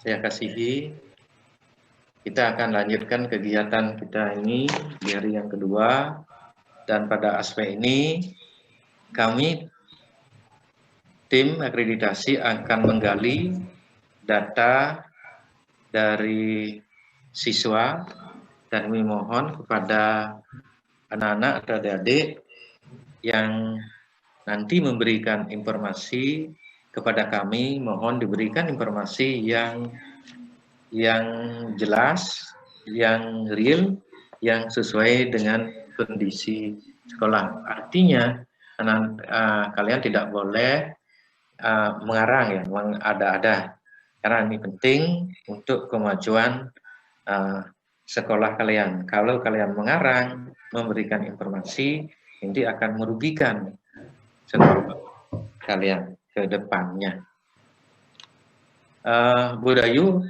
saya kasihi, kita akan lanjutkan kegiatan kita ini di hari yang kedua, dan pada aspek ini kami tim akreditasi akan menggali data dari siswa dan kami mohon kepada anak-anak atau adik-adik yang nanti memberikan informasi kepada kami, mohon diberikan informasi yang jelas, yang real, yang sesuai dengan kondisi sekolah. Artinya kalian tidak boleh mengarang ya, mengada-ada, karena ini penting untuk kemajuan sekolah kalian. Kalau kalian mengarang, memberikan informasi, ini akan merugikan sekolah kalian ke depannya. Bu Dayu,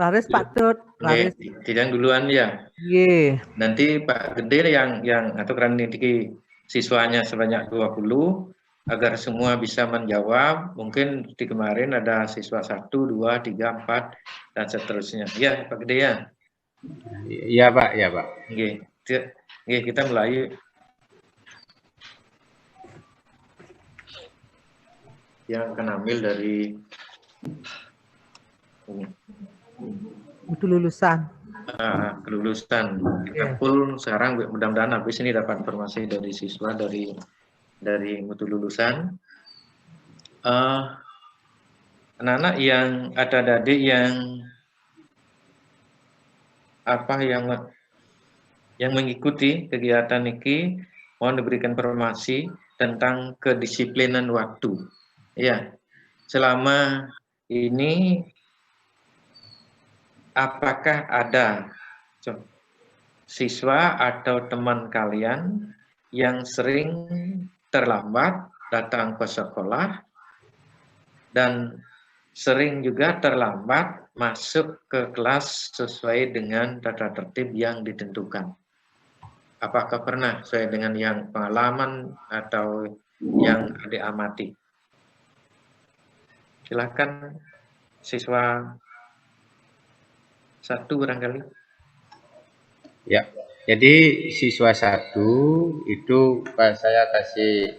Laris Pak Tut, Laris. tidak duluan ya. Iya. Nanti Pak Gede yang atau kraniki siswanya sebanyak 20 agar semua bisa menjawab. Mungkin di kemarin ada siswa 1, 2, 3, 4 dan seterusnya. Ya Pak Gede ya. Iya Pak, ya Pak. Oke, kita mulai. Yang akan ambil dari ini. Itu lulusan. Kelulusan. Kita full sekarang, mudah-mudahan habis ini dapat informasi dari siswa dari mutu lulusan. Anak-anak yang ada adik yang yang mengikuti kegiatan ini, mohon diberikan informasi tentang kedisiplinan waktu. Ya, selama ini apakah ada siswa atau teman kalian yang sering terlambat datang ke sekolah dan sering juga terlambat masuk ke kelas sesuai dengan tata tertib yang ditentukan? Apakah pernah sesuai dengan yang pengalaman atau yang adik amati? Silakan siswa 1 barangkali. Ya, jadi siswa 1 itu saya kasih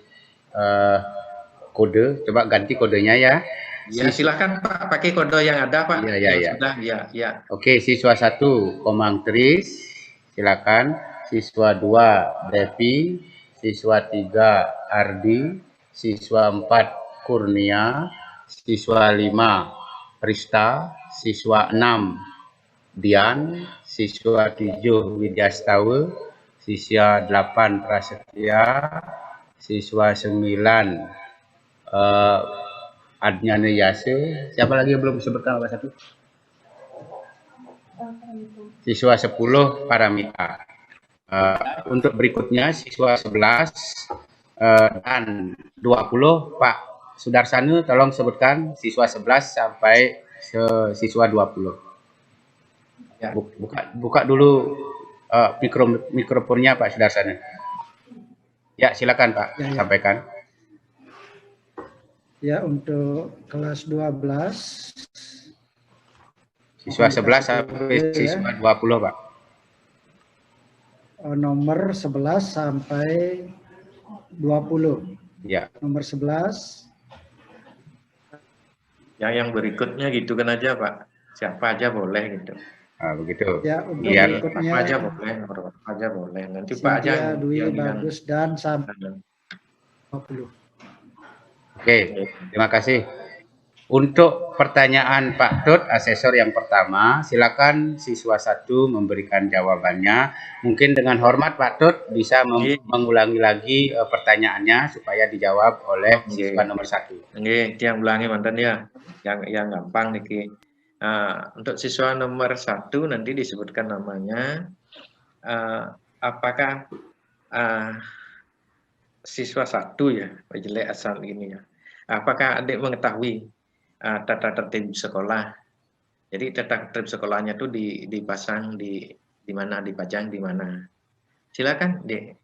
kode, coba ganti kodenya ya. Ya, silakan Pak, pakai kode yang ada Pak. Iya. Sudah, ya. Oke, siswa 1 Komang Tris, silakan. Siswa 2 Devi, siswa 3 Ardi, siswa 4 Kurnia, siswa 5 Prista, siswa 6 Dian, siswa 7 Widyastawa, siswa 8 Prasetya, siswa 9 Adnyana Yase. Siapa lagi yang belum disebutkan oleh 1? Siswa 10 Paramita. Untuk berikutnya siswa 11 dan 20 Pak Sudarsana, tolong sebutkan siswa 11 sampai siswa 20. Ya. Buka dulu mikrofonnya Pak Sudarsana. Ya, silakan Pak, sampaikan. Ya, untuk kelas 12 siswa 11 sampai siswa 20 Pak. Nomor 11 sampai 20. Ya. Nomor 11. Yang berikutnya gitu kan aja Pak. Siapa aja boleh gitu. Begitu. Ya, untuk biar berikutnya apa aja boleh, nomor aja boleh. Nanti Pak aja Cynthia, Dwi, Bagus dan sampai 20. Oke, terima kasih. Untuk pertanyaan Pak Tut, asesor yang pertama, silakan siswa 1 memberikan jawabannya. Mungkin dengan hormat Pak Tut bisa mengulangi lagi pertanyaannya supaya dijawab oleh siswa nomor 1. Oke, yang ulangi mantan ya, yang gampang nih. Untuk siswa nomor 1 nanti disebutkan namanya. Apakah siswa 1 ya, jelek asal ini ya. Apakah adik mengetahui tata tertib sekolah? Jadi tata tertib sekolahnya itu dipasang di mana, dipajang di mana? Silakan, Dek.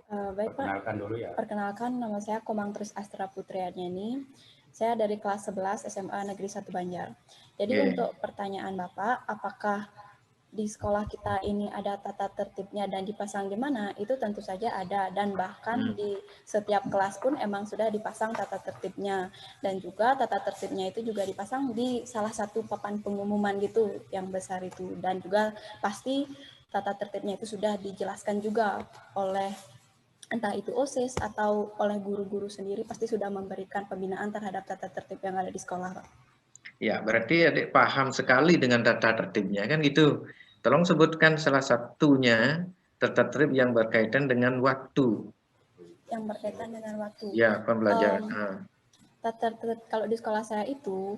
Baik Pak. Perkenalkan dulu ya. Perkenalkan, nama saya Komang Tris Astra Putri Arnyani. Saya dari kelas 11 SMA Negeri 1 Banjar. Jadi untuk pertanyaan Bapak, apakah di sekolah kita ini ada tata tertibnya dan dipasang di mana? Itu tentu saja ada, dan bahkan di setiap kelas pun emang sudah dipasang tata tertibnya, dan juga tata tertibnya itu juga dipasang di salah satu papan pengumuman gitu yang besar itu, dan juga pasti tata tertibnya itu sudah dijelaskan juga oleh entah itu OSIS atau oleh guru-guru sendiri, pasti sudah memberikan pembinaan terhadap tata tertib yang ada di sekolah, Pak. Ya, berarti adik paham sekali dengan tata tertibnya, kan gitu. Tolong sebutkan salah satunya tata tertib yang berkaitan dengan waktu. Yang berkaitan dengan waktu. Ya, pembelajaran. Tata tertib kalau di sekolah saya itu,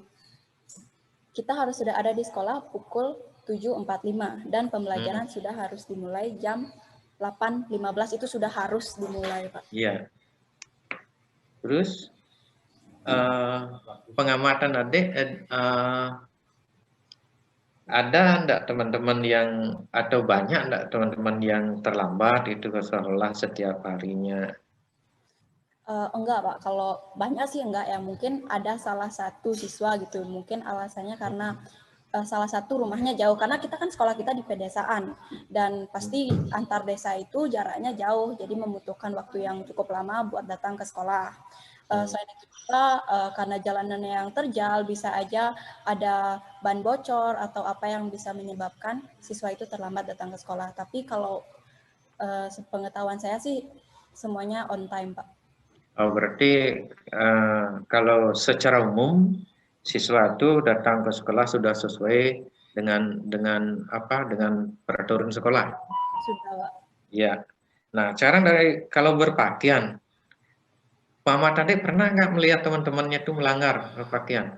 kita harus sudah ada di sekolah pukul 7.45 dan pembelajaran sudah harus dimulai jam 8.15, itu sudah harus dimulai, Pak. Iya. Terus pengamatan adik, ada enggak teman-teman yang, atau banyak enggak teman-teman yang terlambat itu ke sekolah setiap harinya? Enggak, Pak. Kalau banyak sih enggak ya. Mungkin ada salah satu siswa gitu. Mungkin alasannya karena salah satu rumahnya jauh. Karena kita kan sekolah kita di pedesaan. Dan pasti antar desa itu jaraknya jauh. Jadi membutuhkan waktu yang cukup lama buat datang ke sekolah. Selain itu juga karena jalanannya yang terjal, bisa aja ada ban bocor atau apa yang bisa menyebabkan siswa itu terlambat datang ke sekolah. Tapi kalau sepengetahuan saya sih semuanya on time, Pak. Oh, berarti kalau secara umum siswa itu datang ke sekolah sudah sesuai dengan peraturan sekolah. Sudah, Pak. Ya. Nah, cara dari kalau berpakaian, Mama tadi pernah nggak melihat teman-temannya itu melanggar berpakaian?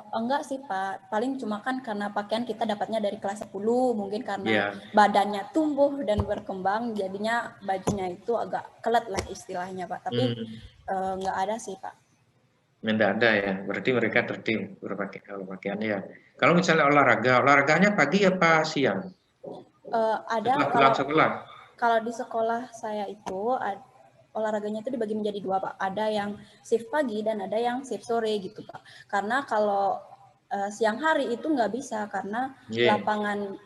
Enggak sih, Pak. Paling cuma kan karena pakaian kita dapatnya dari kelas 10, mungkin karena Ya. badannya tumbuh dan berkembang, jadinya bajunya itu agak kelet lah istilahnya, Pak. Tapi enggak ada sih, Pak. Tidak ada ya, berarti mereka tertib berpakaian ya. Kalau misalnya olahraganya pagi apa siang? Ada Setelah pulang sekolah? Kalau di sekolah saya itu olahraganya itu dibagi menjadi 2, Pak. Ada yang shift pagi dan ada yang shift sore gitu, Pak. Karena kalau siang hari itu nggak bisa karena lapangan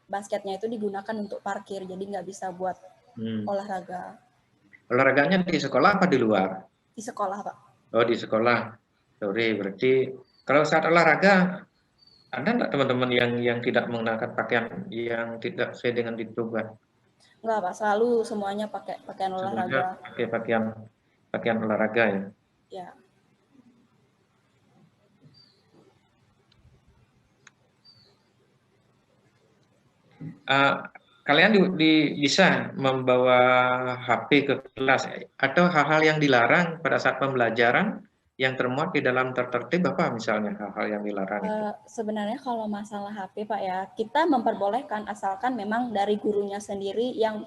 basketnya itu digunakan untuk parkir, jadi nggak bisa buat olahraga. Olahraganya di sekolah apa di luar? Di sekolah, Pak. Oh, di sekolah. Sorry, berarti kalau saat olahraga ada nggak teman-teman yang tidak mengenakan pakaian yang tidak sesuai dengan ditugas? Enggak, Pak. Selalu semuanya pakai pakaian olahraga. Pakai pakaian olahraga ya. Ya. Kalian bisa membawa HP ke kelas atau hal-hal yang dilarang pada saat pembelajaran yang termuat di dalam tertib apa misalnya hal-hal yang dilarang itu? Sebenarnya kalau masalah HP, Pak, ya kita memperbolehkan asalkan memang dari gurunya sendiri yang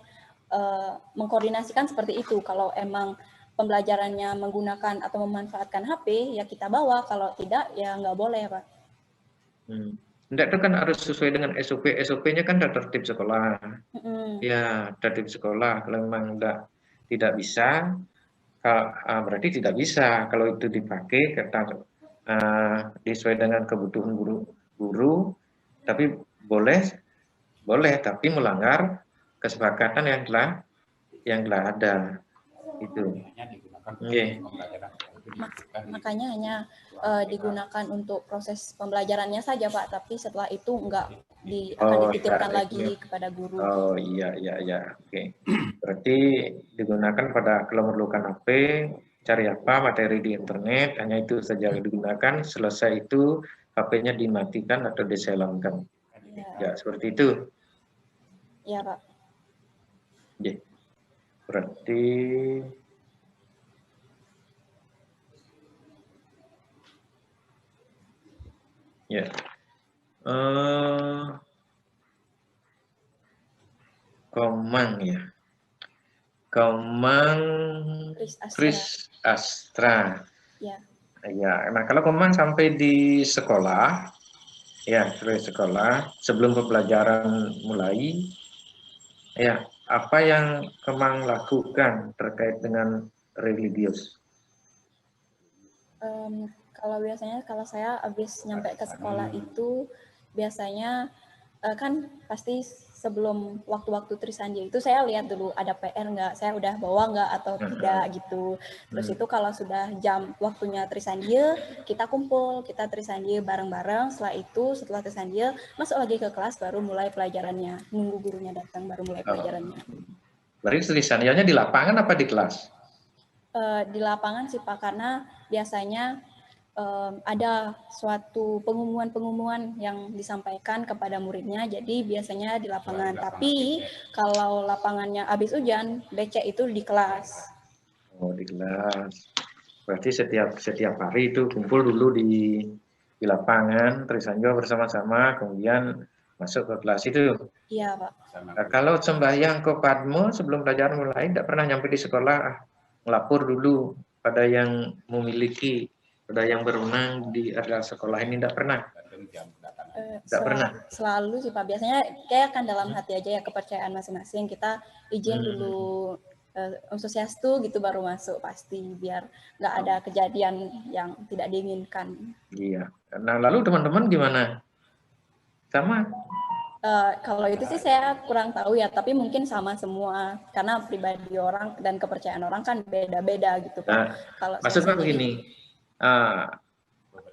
mengkoordinasikan seperti itu. Kalau emang pembelajarannya menggunakan atau memanfaatkan HP, ya kita bawa. Kalau tidak, ya nggak boleh, Pak. Enggak, itu kan harus sesuai dengan SOP. SOP-nya kan tertib sekolah. Ya, tertib sekolah. Kalau memang tidak bisa, berarti tidak bisa. Kalau itu dipakai, disesuai dengan kebutuhan guru, tapi boleh, tapi melanggar kesepakatan yang telah ada. Itu. Makanya hanya digunakan untuk proses pembelajarannya saja, Pak, tapi setelah itu enggak akan dititipkan lagi kepada guru. Oh iya, oke. Berarti digunakan kalau memerlukan HP, cari apa materi di internet, hanya itu saja digunakan. Selesai itu HP-nya dimatikan atau diselamkan. Ya, seperti itu. Iya, Pak. Ya. Berarti ya. Komang ya. Komang Kris Astra. Ya. Ya, nah kalau Komang sampai di sekolah, ya sampai sekolah sebelum pembelajaran mulai, ya apa yang Komang lakukan terkait dengan religius? Kalau biasanya kalau saya habis nyampe ke sekolah itu biasanya kan pasti sebelum waktu-waktu Trisandya itu saya lihat dulu ada PR nggak, saya udah bawa nggak atau tidak gitu. Terus itu kalau sudah jam waktunya Trisandya, kita kumpul, kita Trisandya bareng-bareng. Setelah Trisandya masuk lagi ke kelas baru mulai pelajarannya. Nunggu gurunya datang baru mulai pelajarannya. Berarti Trisandianya di lapangan apa di kelas? Di lapangan sih Pak, karena biasanya ada suatu pengumuman yang disampaikan kepada muridnya, jadi biasanya di lapangan. Tapi kalau lapangannya habis hujan, becek itu di kelas. Oh, di kelas. Berarti setiap hari itu kumpul dulu di lapangan, Trisanjo bersama-sama, kemudian masuk ke kelas itu. Iya Pak. Nah, kalau sembahyang ke Padmo sebelum pelajaran mulai, tidak pernah nyampe di sekolah, ngelapor dulu pada yang memiliki, pada yang berwenang di adalah sekolah ini, tidak pernah. Tidak pernah. Selalu sih Pak, biasanya kayak kan dalam hati aja ya, kepercayaan masing-masing, kita izin dulu Swastiastu gitu baru masuk pasti, biar nggak ada kejadian yang tidak diinginkan. Iya. Nah lalu teman-teman gimana? Sama? Kalau itu sih saya kurang tahu ya, tapi mungkin sama semua karena pribadi orang dan kepercayaan orang kan beda-beda gitu Pak. Nah, kalau maksudnya begini,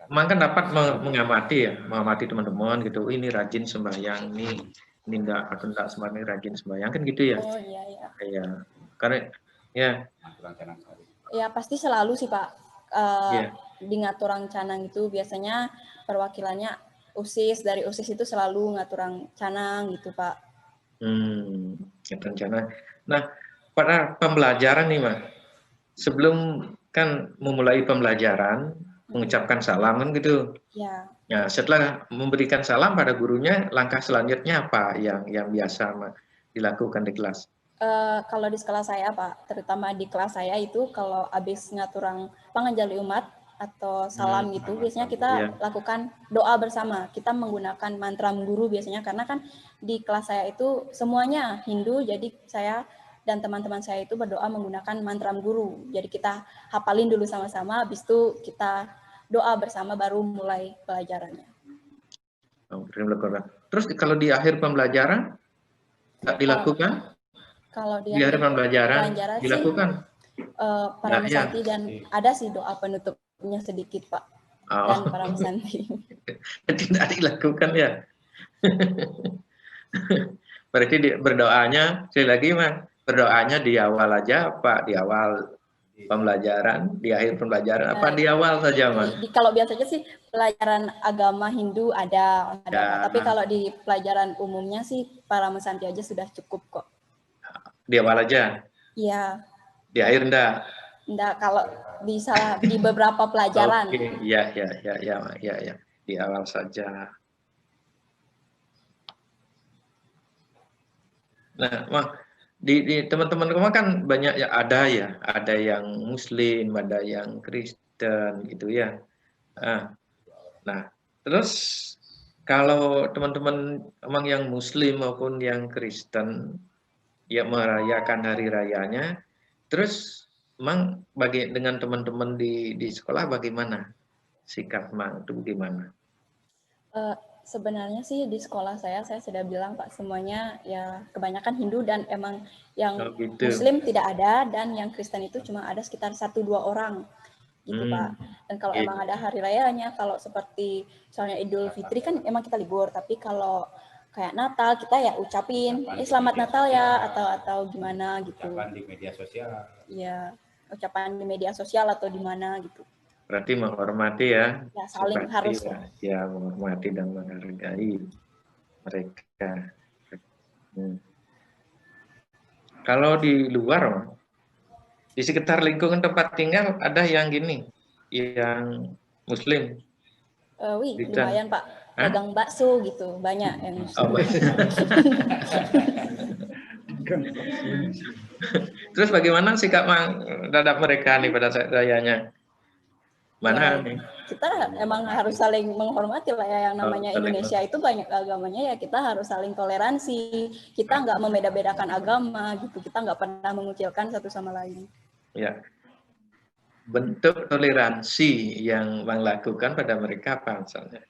memang kan dapat mengamati teman-teman gitu. Ini rajin sembahyang, ini enggak sembahyang, rajin sembahyang kan gitu ya? Oh iya iya. Iya, karena ya. Ya pasti selalu sih Pak. Di ngaturang canang itu biasanya perwakilannya OSIS, dari OSIS itu selalu ngaturang canang gitu Pak. Ngaturang canang. Nah, pada pembelajaran nih Mas, sebelum kan memulai pembelajaran, mengucapkan salam kan gitu. Ya. Nah, setelah memberikan salam pada gurunya, langkah selanjutnya apa yang biasa dilakukan di kelas? Kalau di sekolah saya Pak, terutama di kelas saya itu kalau habis ngaturang panganjali umat atau salam gitu, biasanya kita lakukan doa bersama. Kita menggunakan mantra guru biasanya, karena kan di kelas saya itu semuanya Hindu, jadi saya dan teman-teman saya itu berdoa menggunakan mantra guru. Jadi kita hafalin dulu sama-sama, habis itu kita doa bersama baru mulai pelajarannya. Terus kalau di akhir pembelajaran nggak dilakukan? Kalau di akhir pembelajaran dilakukan? Para mesanti dan ada sih doa penutupnya sedikit Pak. Dan para mesanti. Tidak dilakukan ya? Berarti berdoanya, sekali lagi Mas, berdoanya di awal aja Pak, di awal pembelajaran, di akhir pembelajaran, apa di awal saja Mas? Kalau biasanya sih pelajaran agama Hindu ada tapi kalau di pelajaran umumnya sih para mesanti aja sudah cukup kok. Di awal aja? Iya. Di akhir enggak? Enggak, kalau bisa di beberapa pelajaran. Oke, ya. Di awal saja. Nah, di teman-teman kamu kan banyak ya, ada yang Muslim, ada yang Kristen gitu ya. Nah, terus kalau teman-teman emang yang Muslim maupun yang Kristen ya merayakan hari rayanya, terus emang dengan teman-teman di sekolah bagaimana sikap Mang itu gimana? Sebenarnya sih di sekolah saya sudah bilang Pak, semuanya ya kebanyakan Hindu dan emang yang Muslim tidak ada, dan yang Kristen itu cuma ada sekitar 1-2 orang gitu Pak. Dan kalau emang ada hari rayanya, kalau seperti misalnya Idul Fitri kan emang kita libur, tapi kalau kayak Natal kita ya ucapin selamat Natal ya atau gimana gitu. Ucapan di media sosial. Iya, ucapan di media sosial atau di mana gitu. Berarti menghormati ya. Ya saling harus. Ya menghormati dan menghargai mereka. Kalau di luar, di sekitar lingkungan tempat tinggal ada yang gini, yang Muslim. Lumayan Pak. Pegang bakso gitu, banyak yang Muslim. Terus bagaimana sikap terhadap mereka nih pada saat rayanya? Mana nih? Kita emang harus saling menghormati lah ya, yang namanya Indonesia itu banyak agamanya ya, kita harus saling toleransi. Kita nggak membeda-bedakan agama gitu, kita nggak pernah mengucilkan satu sama lain. Ya. bentuk toleransi yang Bang lakukan pada mereka apa misalnya?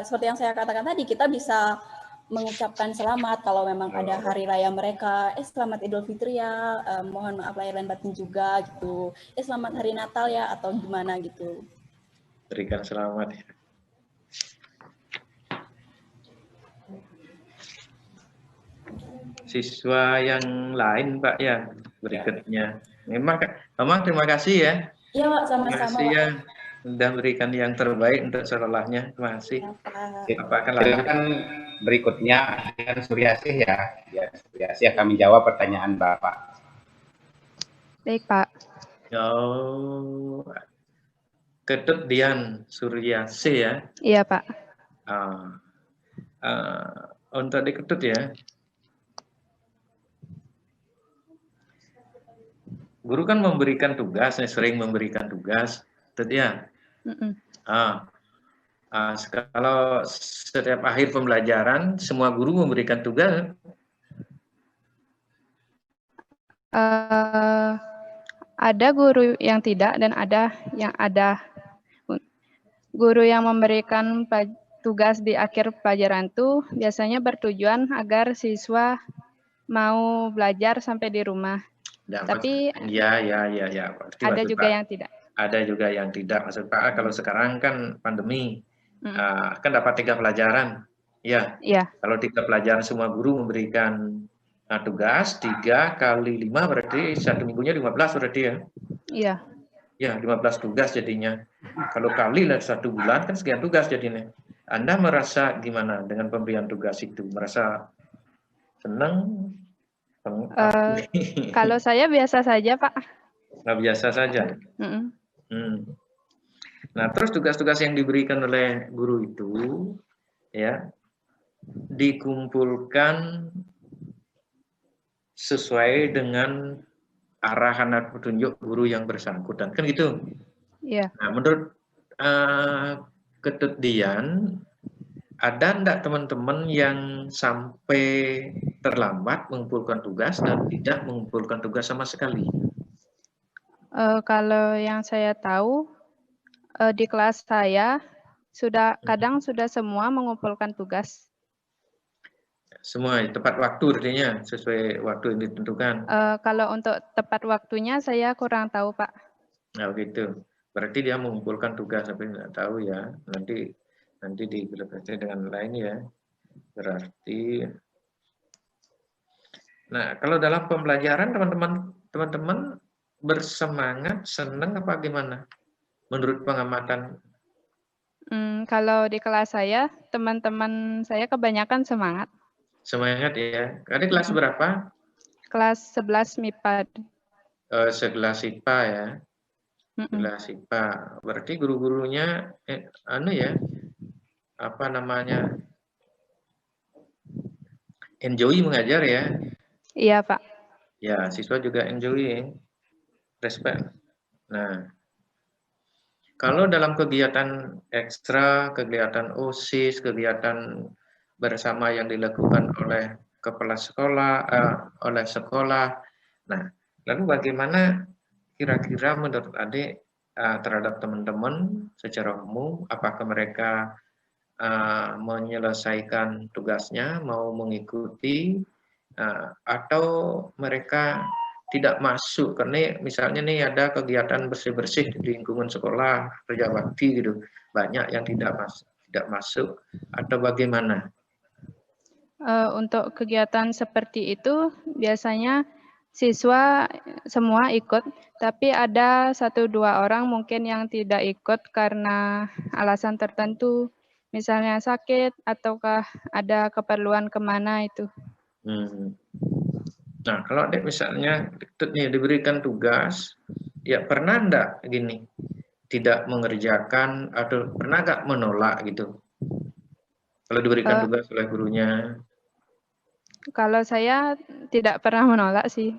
Seperti yang saya katakan tadi, kita bisa mengucapkan selamat kalau memang ada hari raya mereka, selamat Idul Fitri ya, mohon maaf lahir dan batin juga gitu, selamat hari Natal ya, atau gimana gitu. Berikan selamat ya. Siswa yang lain Pak ya berikutnya. Memang terima kasih ya. Iya Pak, Terima sama-sama kasih Pak. ya sudah memberikan yang terbaik untuk sekolahnya. Terima kasih. Ya, Pak. Apakah lanjut? Silakan berikutnya Dian Suryasih ya. Dian Suryasih akan menjawab pertanyaan Bapak. Baik, Pak. Oh, Ketut Dian Suryasih ya. Iya, Pak. Untuk di Ketut ya. Guru kan memberikan tugas, sering memberikan tugas, Ketut ya. Kalau setiap akhir pembelajaran, semua guru memberikan tugas. Ada guru yang tidak dan ada yang ada. Guru yang memberikan tugas di akhir pelajaran itu biasanya bertujuan agar siswa mau belajar sampai di rumah. Tapi ya. ada juga yang tidak. Ada juga yang tidak. Maksud Pak, kalau sekarang kan pandemi, kan dapat 3 pelajaran. Ya. Kalau 3 pelajaran semua guru memberikan tugas 3 kali 5 berarti 1 minggunya 15 berarti ya. Iya. Ya, 15 tugas jadinya. Kalau kali 1 bulan kan sekian tugas jadinya. Anda merasa gimana dengan pemberian tugas itu? Merasa senang? Kalau saya biasa saja, Pak. Nah, biasa saja. Nah, terus tugas-tugas yang diberikan oleh guru itu ya dikumpulkan sesuai dengan arahan atau petunjuk guru yang bersangkutan, kan gitu? Iya. Nah, menurut Ketut Dian, ada enggak teman-teman yang sampai terlambat mengumpulkan tugas dan tidak mengumpulkan tugas sama sekali? Kalau yang saya tahu di kelas saya kadang sudah semua mengumpulkan tugas. Semua tepat waktu artinya sesuai waktu yang ditentukan. Kalau untuk tepat waktunya saya kurang tahu Pak. Nah gitu. Berarti dia mengumpulkan tugas tapi nggak tahu ya. Nanti diklarifikasi dengan lain ya. Berarti. Nah kalau dalam pembelajaran teman-teman bersemangat, senang apa gimana? Menurut pengamatan? Kalau di kelas saya, teman-teman saya kebanyakan semangat. Semangat ya. Ada kelas berapa? Kelas 11 MIPA. Sekelas IPA ya. Kelas IPA. Berarti guru-gurunya apa namanya? Enjoy mengajar ya? Iya, Pak. Ya, siswa juga enjoy. Respect. Nah, kalau dalam kegiatan ekstra, kegiatan OSIS, kegiatan bersama yang dilakukan oleh kepala sekolah, oleh sekolah. Nah, lalu bagaimana kira-kira menurut adik terhadap teman-teman secara umum, apakah mereka menyelesaikan tugasnya, mau mengikuti, atau mereka tidak masuk? Karena misalnya nih ada kegiatan bersih-bersih di lingkungan sekolah, kerja bakti gitu, banyak yang tidak masuk, atau bagaimana? Untuk kegiatan seperti itu biasanya siswa semua ikut, tapi ada 1-2 orang mungkin yang tidak ikut karena alasan tertentu, misalnya sakit ataukah ada keperluan kemana itu. Nah, kalau adik misalnya diberikan tugas, ya pernah enggak gini, tidak mengerjakan atau pernah enggak menolak gitu? Kalau diberikan tugas oleh gurunya? Kalau saya tidak pernah menolak sih.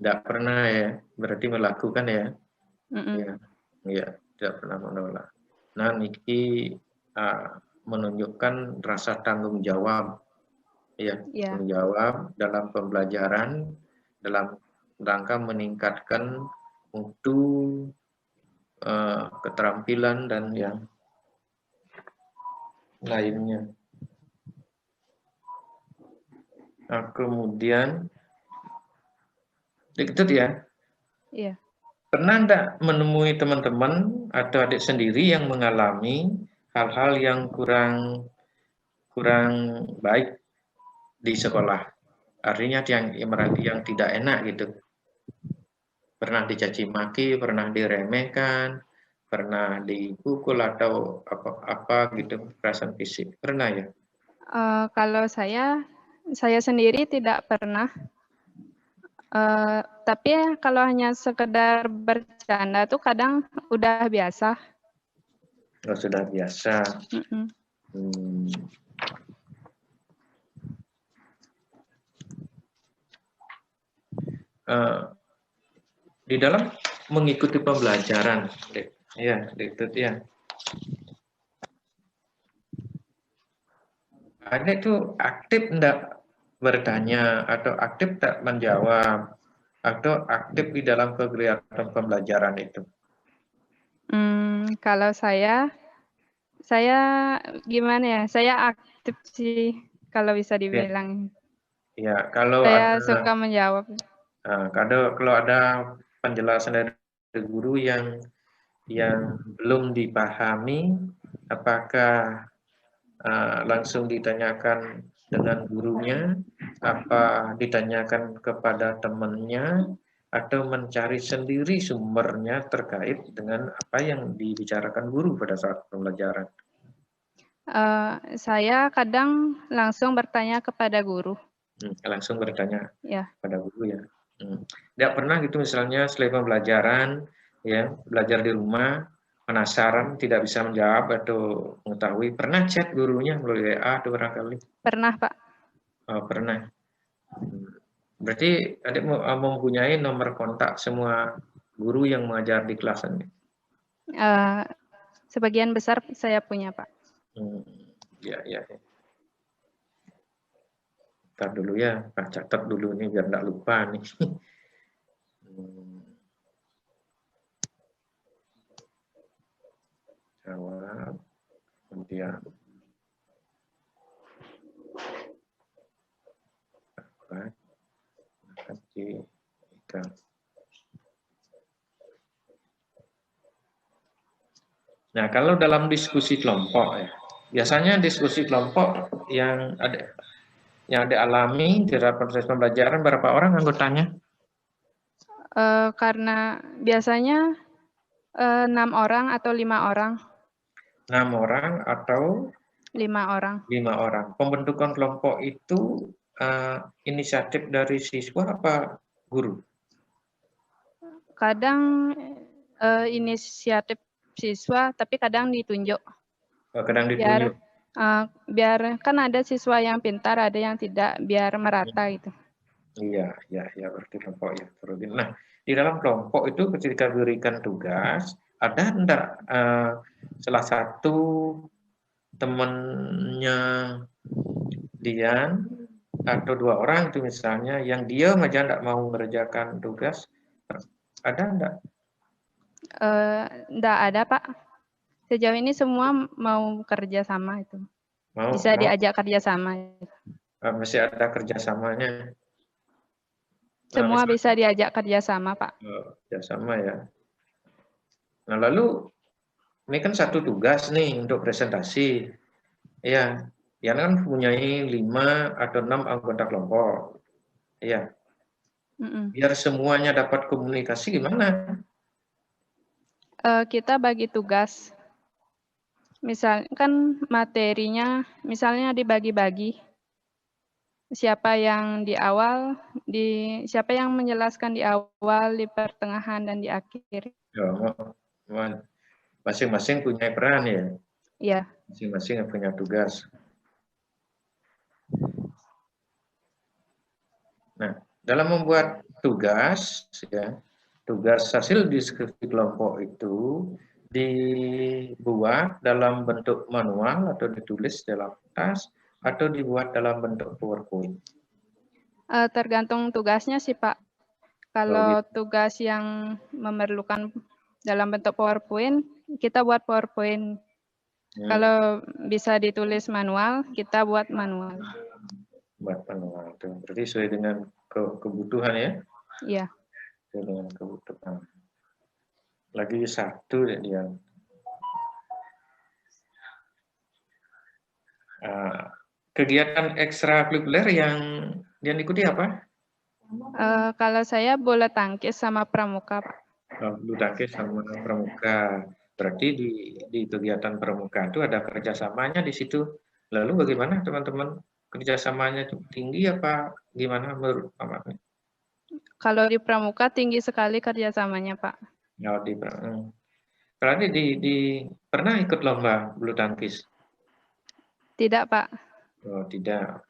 Tidak pernah ya, berarti melakukan ya? Ya, tidak pernah menolak. Nah, Niki menunjukkan rasa tanggung jawab, ya, tanggung jawab dalam pembelajaran, dalam rangka meningkatkan mutu keterampilan dan yang lainnya. Nah, kemudian itu ya. Iya. Pernah enggak menemui teman-teman atau adik sendiri yang mengalami hal-hal yang kurang baik di sekolah? Artinya yang tidak enak gitu. Pernah dicaci maki, pernah diremehkan, pernah dipukul atau apa gitu, kekerasan fisik. Pernah ya? Kalau saya sendiri tidak pernah. Tapi ya kalau hanya sekedar bercanda tuh kadang udah biasa. Oh, sudah biasa. Mm-mm. Di dalam mengikuti pembelajaran, ya, itu ya. Ada itu aktif enggak bertanya atau aktif tak menjawab atau aktif di dalam kegiatan pembelajaran itu? Kalau saya gimana ya? Saya aktif sih kalau bisa dibilang. Ya, kalau Saya ada suka menjawab. kalau ada penjelasan dari guru yang belum dipahami, apakah langsung ditanyakan dengan gurunya, apa ditanyakan kepada temannya, atau mencari sendiri sumbernya terkait dengan apa yang dibicarakan guru pada saat pembelajaran? Saya kadang langsung bertanya kepada guru. Langsung bertanya Ya. pada guru ya. Tidak pernah gitu misalnya selama pembelajaran, ya belajar di rumah, penasaran tidak bisa menjawab atau mengetahui, pernah chat gurunya melalui WA atau barangkali? Pernah, Pak. Oh, pernah. Berarti adik mempunyai nomor kontak semua guru yang mengajar di kelas ini? Sebagian besar saya punya, Pak. Ya. Ntar dulu ya, Pak catat dulu nih biar nggak lupa nih. Jawab, kemudian nah, kalau dalam diskusi kelompok ya, biasanya diskusi kelompok yang ada alami di dalam proses pembelajaran berapa orang anggotanya? Karena biasanya 6 orang atau 5 orang. 6 orang atau 5 orang. 5 orang. Pembentukan kelompok itu inisiatif dari siswa apa guru? Kadang inisiatif siswa, tapi kadang ditunjuk. Kadang ditunjuk. Biar kan ada siswa yang pintar, ada yang tidak, biar merata gitu. Iya, berarti kelompok ya. Nah, di dalam kelompok itu ketika diberikan tugas, ada enggak salah satu temannya Dian atau 2 orang itu misalnya yang dia aja enggak mau mengerjakan tugas, ada enggak? Enggak ada, Pak. Sejauh ini semua mau kerja sama itu. Bisa diajak kerja sama. Masih ada kerjasamanya. Semua bisa diajak kerjasama, Pak. Kerjasama ya. Nah, lalu ini kan satu tugas nih untuk presentasi. Ya, yang kan mempunyai 5 atau 6 anggota kelompok. Ya. Biar semuanya dapat komunikasi gimana? Kita bagi tugas. Misalkan materinya, misalnya dibagi-bagi. Siapa yang di awal, siapa yang menjelaskan di awal, di pertengahan, dan di akhir. Masing-masing punya peran ya? Iya. Masing-masing punya tugas. Nah, dalam membuat tugas, ya, tugas hasil diskusi kelompok itu dibuat dalam bentuk manual atau ditulis dalam kertas atau dibuat dalam bentuk PowerPoint? Tergantung tugasnya sih, Pak. Kalau tugas yang memerlukan dalam bentuk PowerPoint, kita buat PowerPoint. Kalau bisa ditulis manual, kita buat manual. Buat manual itu. Berarti sesuai dengan kebutuhan ya? Iya. Sesuai dengan kebutuhan. Lagi satu ya dia. Kegiatan ekstrakurikuler yang ikuti apa? Kalau saya bola tangkis sama pramuka, Pak. Bulu tangkis sama pramuka. Berarti di kegiatan pramuka itu ada kerjasamanya di situ. Lalu bagaimana teman-teman, kerjasamanya tinggi apa gimana menurut Pak Mahfud? Kalau di pramuka tinggi sekali kerjasamanya, Pak. Berarti pernah ikut lomba bulu tangkis? Tidak, Pak. Oh, tidak.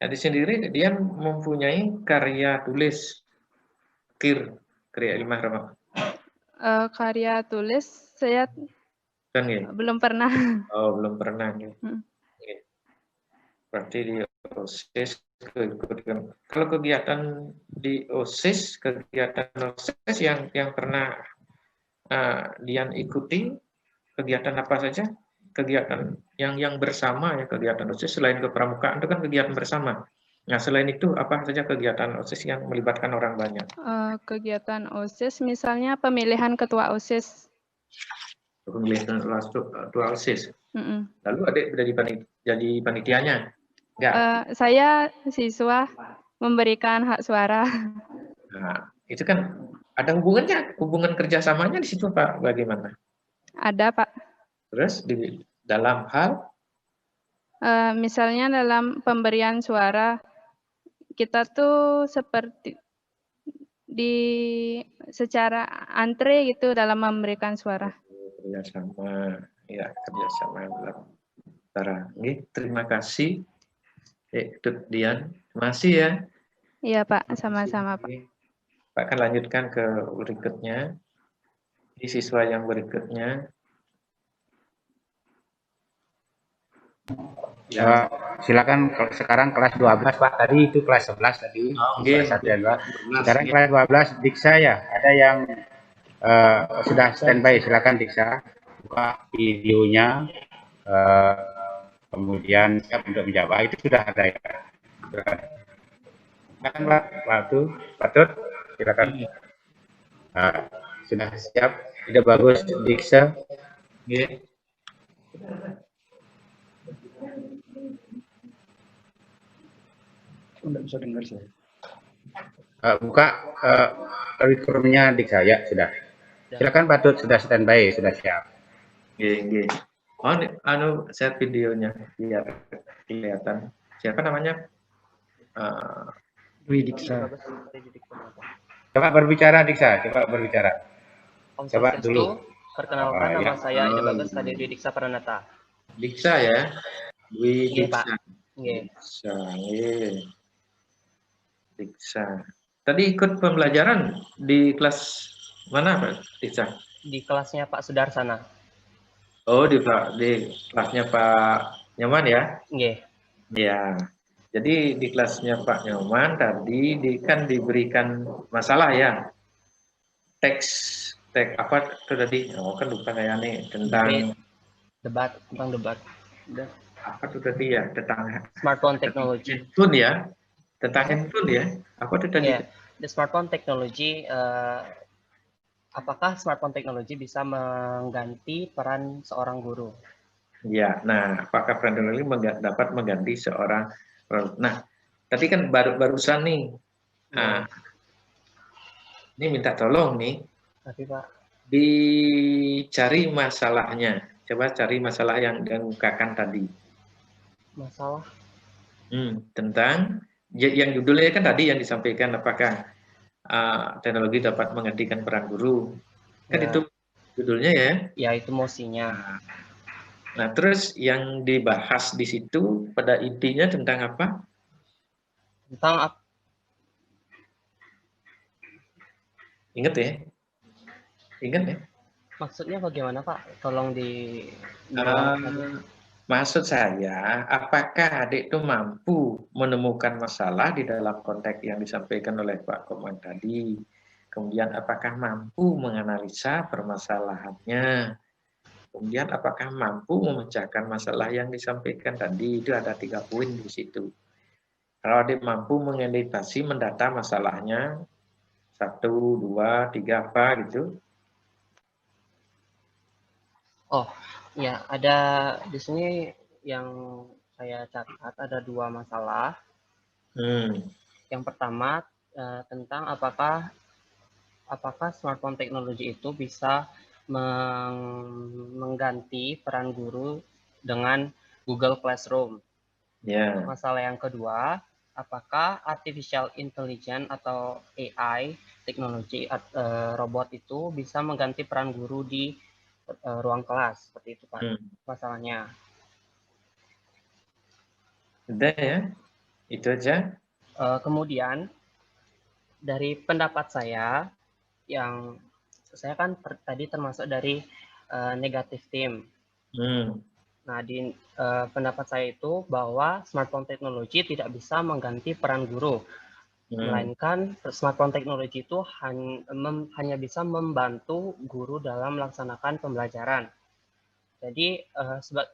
Jadi sendiri dia mempunyai karya tulis karya ilmiah Rama. Karya tulis saya Kan, ya? belum pernah. Oh, belum pernah. Ya. Berarti di OSIS kalau kegiatan di OSIS, kegiatan OSIS yang pernah Dian ikuti, kegiatan apa saja? Kegiatan yang bersama ya, kegiatan OSIS selain kepramukaan itu kan kegiatan bersama. Nah, selain itu apa saja kegiatan OSIS yang melibatkan orang banyak? Kegiatan OSIS misalnya pemilihan ketua OSIS. Pemilihan ketua OSIS. Lalu adik jadi panitianya? Enggak. Saya siswa memberikan hak suara. Nah, itu kan ada hubungan kerjasamanya di situ Pak, bagaimana? Ada Pak. Terus di dalam hal? Misalnya dalam pemberian suara, kita tuh seperti secara antre gitu dalam memberikan suara. Kerjasama, ya kerjasama dalam suara. Terima kasih. Dut Dian, masih ya? Iya Pak, sama-sama Pak. Pak akan lanjutkan ke berikutnya. Di siswa yang berikutnya. Ya. Silakan sekarang kelas 12 Pak. Tadi itu kelas 11 tadi. Kelas 1 dan 2. Sekarang kelas 12 Diksa ya. Ada yang sudah standby. Silakan Diksa. Buka videonya. Kemudian siap untuk menjawab. Itu sudah ada ya. Silakan Pak. Pak Tut. Silakan. Sudah siap. Tidak bagus Diksa. Tidak bisa dengar saya. Buka kurikulumnya Diksa ya sudah. Silakan Pak Tut, sudah standby, sudah siap. Share videonya biar kelihatan. Siapa namanya? Dwi Diksa. Coba berbicara Diksa, coba berbicara. Coba dulu. Perkenalkan nama saya Ida Bagus Kadir Dwi Diksa Pranata. Diksa ya? Dwi Diksa. Diksa. Tadi ikut pembelajaran di kelas mana Pak Diksa? Di kelasnya Pak Sudarsana. Oh, di kelasnya Pak Nyoman ya? Ya. Jadi di kelasnya Pak Nyoman tadi kan diberikan masalah ya. Teks apa itu tadi? Oh, kan bukan kayak nih tentang debat. Apa itu tadi ya? Tentang smartphone technology. Handphone ya? Tentang handphone ya? Apa itu tadi? The smartphone technology. Apakah smartphone technology bisa mengganti peran seorang guru? Ya, nah, apakah peran teknologi dapat mengganti seorang? Nah, tadi kan barusan nih. Nah, ini minta tolong nih. Tapi Pak. Dicari masalahnya. Coba cari masalah yang diungkapkan tadi. Masalah? Tentang yang judulnya kan tadi yang disampaikan apakah teknologi dapat menggantikan peran guru. Kan itu judulnya ya? Ya, itu mosinya. Nah, terus yang dibahas di situ pada intinya tentang apa? Tentang apa? Ingat ya? Ingat ya? Maksudnya bagaimana Pak? Tolong di... Maksud saya, apakah adik itu mampu menemukan masalah di dalam konteks yang disampaikan oleh Pak Komang tadi? kemudian apakah mampu menganalisa permasalahannya, kemudian apakah mampu memecahkan masalah yang disampaikan tadi. Itu ada 3 poin di situ. Kalau dia mampu mengidentifikasi, mendata masalahnya, 1, 2, 3 apa gitu. Oh, ya, ada di sini yang saya catat ada 2 masalah. Yang pertama tentang apakah smartphone teknologi itu bisa mengganti peran guru dengan Google Classroom. Yeah. Masalah yang kedua, apakah artificial intelligence atau AI teknologi robot itu bisa mengganti peran guru di ruang kelas, seperti itu Pak masalahnya. Udah ya, itu aja. Kemudian dari pendapat saya, yang saya kan tadi termasuk dari negatif team. Nah, di pendapat saya itu bahwa smartphone teknologi tidak bisa mengganti peran guru, melainkan smartphone teknologi itu hanya bisa membantu guru dalam melaksanakan pembelajaran. Jadi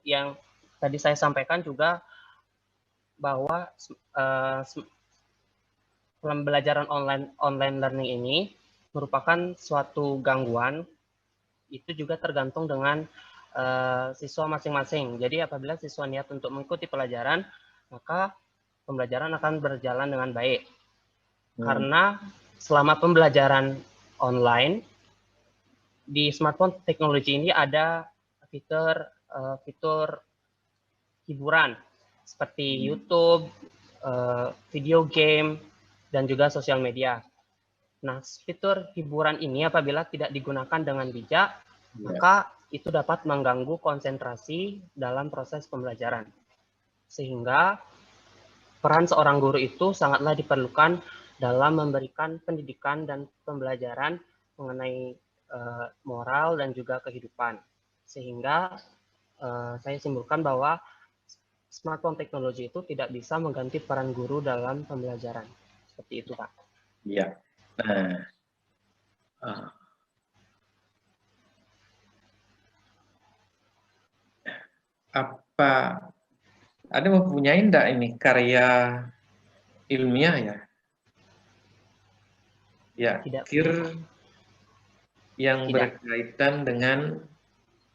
yang tadi saya sampaikan juga bahwa pembelajaran online learning ini merupakan suatu gangguan, itu juga tergantung dengan siswa masing-masing. Jadi apabila siswa niat untuk mengikuti pelajaran, maka pembelajaran akan berjalan dengan baik. Karena selama pembelajaran online, di smartphone teknologi ini ada fitur hiburan seperti YouTube, video game, dan juga sosial media. Nah, fitur hiburan ini apabila tidak digunakan dengan bijak, maka itu dapat mengganggu konsentrasi dalam proses pembelajaran. Sehingga peran seorang guru itu sangatlah diperlukan dalam memberikan pendidikan dan pembelajaran mengenai moral dan juga kehidupan. Sehingga saya simpulkan bahwa smartphone teknologi itu tidak bisa mengganti peran guru dalam pembelajaran. Seperti itu, Pak. Iya. Nah, apa ada mempunyai enggak ini karya ilmiah ya? Ya, yang berkaitan dengan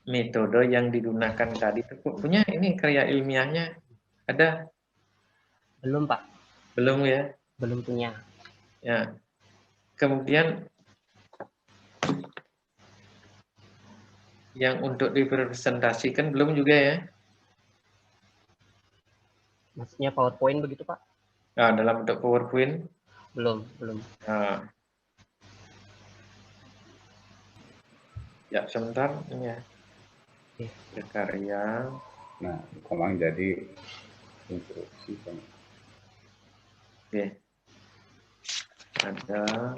metode yang digunakan tadi. Punya ini karya ilmiahnya ada? Belum, Pak. Belum ya? Belum punya. Ya. Kemudian yang untuk dipresentasikan belum juga ya? Maksudnya PowerPoint begitu, Pak? Nah, dalam bentuk PowerPoint? Belum. Nah. Ya, sebentar ini ya. Berkarya. Nah, komang jadi instruksi. Oke. Ada.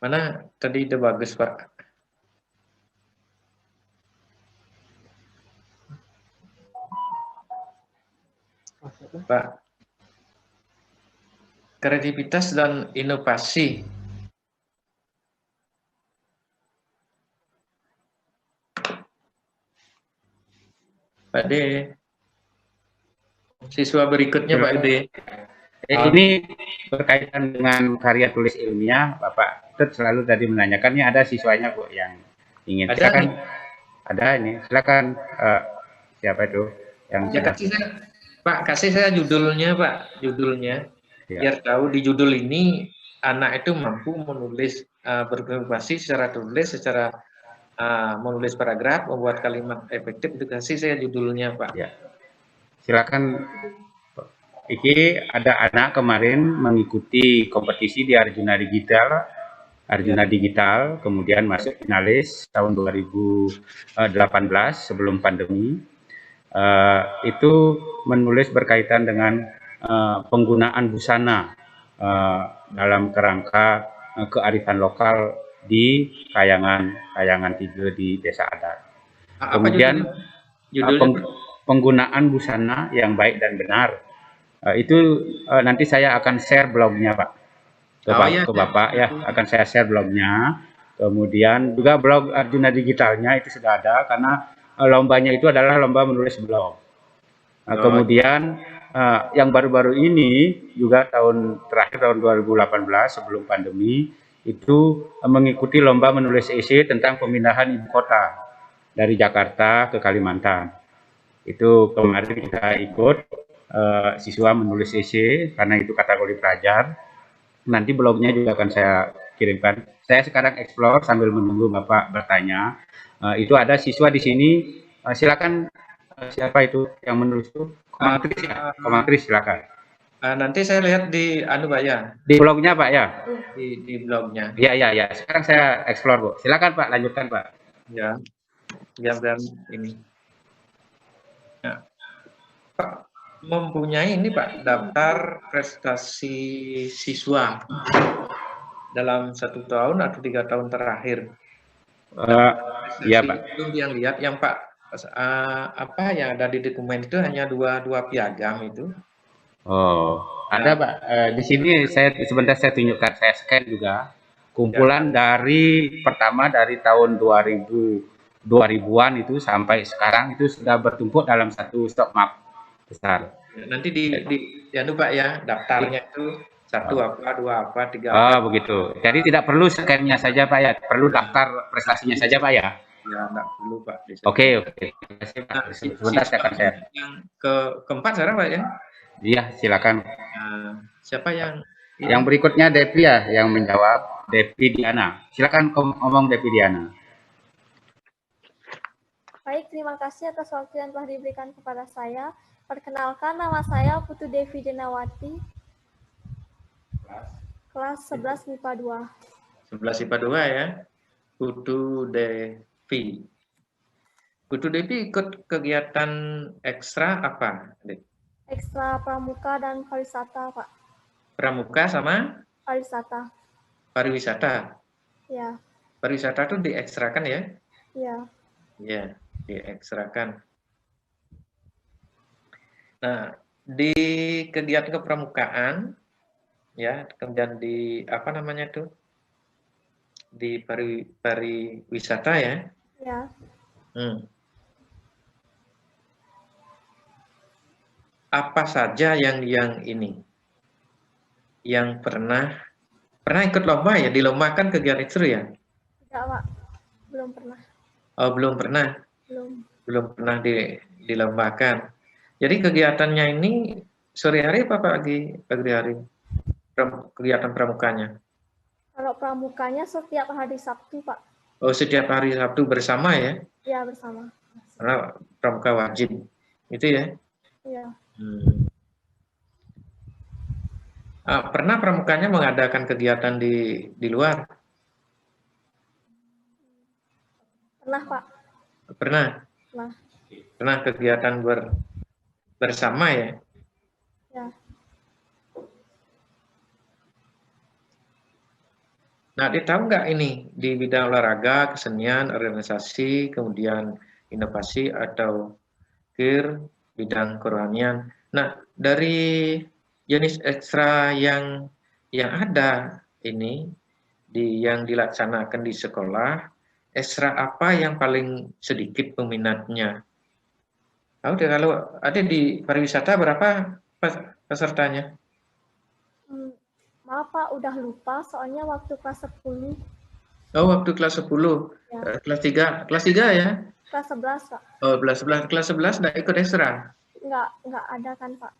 Mana tadi itu bagus, Pak. Pak. Kreativitas dan inovasi. Pak D. Siswa berikutnya Pak D. Ini berkaitan dengan karya tulis ilmiah, Bapak Tut selalu tadi menanyakannya, ada siswanya Bu yang ingin. Ada silakan. nih. Ada ini, silakan. Siapa itu yang ya, kasih saya judulnya Pak, judulnya. Ya. Biar tahu di judul ini anak itu mampu menulis, berinovasi secara tulis, secara menulis paragraf, membuat kalimat efektif. Itu kasih saya judulnya Pak. Ya. Silakan. Iki ada anak kemarin mengikuti kompetisi di Arjuna Digital, kemudian masuk finalis tahun 2018 sebelum pandemi. Itu menulis berkaitan dengan penggunaan busana dalam kerangka kearifan lokal di kayangan tidur di Desa Adat. Kemudian penggunaan busana yang baik dan benar. Itu nanti saya akan share blognya Pak ke Bapak ya, akan saya share blognya. Kemudian juga blog Arjuna Digitalnya itu sudah ada, karena lombanya itu adalah lomba menulis blog. Kemudian yang baru-baru ini juga terakhir tahun 2018 sebelum pandemi itu mengikuti lomba menulis esai tentang pemindahan ibu kota dari Jakarta ke Kalimantan. Itu kemarin kita ikut siswa menulis esai karena itu kategori pelajar. Nanti blognya juga akan saya kirimkan. Saya sekarang explore sambil menunggu Bapak bertanya. Itu ada siswa di sini. Silakan, siapa itu yang menulis itu? Komang Kris ya? Komang Kris, silakan. Nanti saya lihat di Pak ya. Di blognya Pak ya? Di blognya. Ya. Sekarang saya explore Bu. Silakan Pak, lanjutkan Pak. Ya. Biar ini. Ya. Pak mempunyai ini Pak daftar prestasi siswa dalam 1 tahun atau 3 tahun terakhir. Iya Pak. Belum yang lihat yang Pak apa yang ada di dokumen itu hanya dua piagam itu. Oh, ada Pak. Di sini sebentar saya tunjukkan, saya scan juga. Kumpulan dari pertama dari tahun 2000-an itu sampai sekarang itu sudah bertumpuk dalam satu stok map besar. Nanti ya Pak ya, daftarnya itu 1 apa, 2 apa, 3 apa. Begitu. Jadi tidak perlu scan-nya saja Pak ya, perlu daftar prestasinya saja Pak ya. Ya, enggak perlu Pak. Oke. Terima kasih Pak. Sebentar saya akan share. Yang keempat sekarang Pak ya. Iya, silakan. Siapa yang berikutnya Devi ya yang menjawab, Devi Diana. Silakan ngomong Devi Diana. Baik, terima kasih atas waktu yang telah diberikan kepada saya. Perkenalkan, nama saya Putu Devi Dinawati, kelas 11 MIPA 2. 11 IPA 2 ya. Putu Devi. Putu Devi ikut kegiatan ekstra apa? Ekstra pramuka dan pariwisata, Pak. Pramuka sama? Pariwisata. Pariwisata. Ya. Pariwisata itu diekstrakan ya? Iya. Iya, diekstrakan. Nah, di kegiatan kepramukaan, ya, kemudian di apa namanya tuh? Di pariwisata ya? Ya. Apa saja yang ini? Yang pernah ikut lomba ya? Dilombakan kegiatan itu ya? Tidak, Pak. Belum pernah. Oh, belum pernah? Belum pernah dilombakan. Jadi kegiatannya ini sore hari apa pagi hari? Kegiatan pramukanya? Kalau pramukanya setiap hari Sabtu, Pak. Oh, setiap hari Sabtu bersama ya? Iya, bersama. Karena pramuka wajib. Itu ya? Iya. Pernah pramukanya mengadakan kegiatan di luar? Pernah, Pak. Pernah? Pernah. Pernah kegiatan bersama ya? Ya. Nah, dia tahu nggak ini di bidang olahraga, kesenian, organisasi, kemudian inovasi atau bidang kerohanian. Nah, dari jenis ekstra yang ada ini yang dilaksanakan di sekolah, ekstra apa yang paling sedikit peminatnya? Tahu deh, kalau ada di pariwisata berapa pesertanya? Maaf Pak, udah lupa soalnya waktu kelas 10. Oh, waktu kelas 10. Ya. Kelas 3 ya? Kelas 11, Pak. Oh, kelas 11 enggak ikut ekstra? Enggak ada kan, Pak.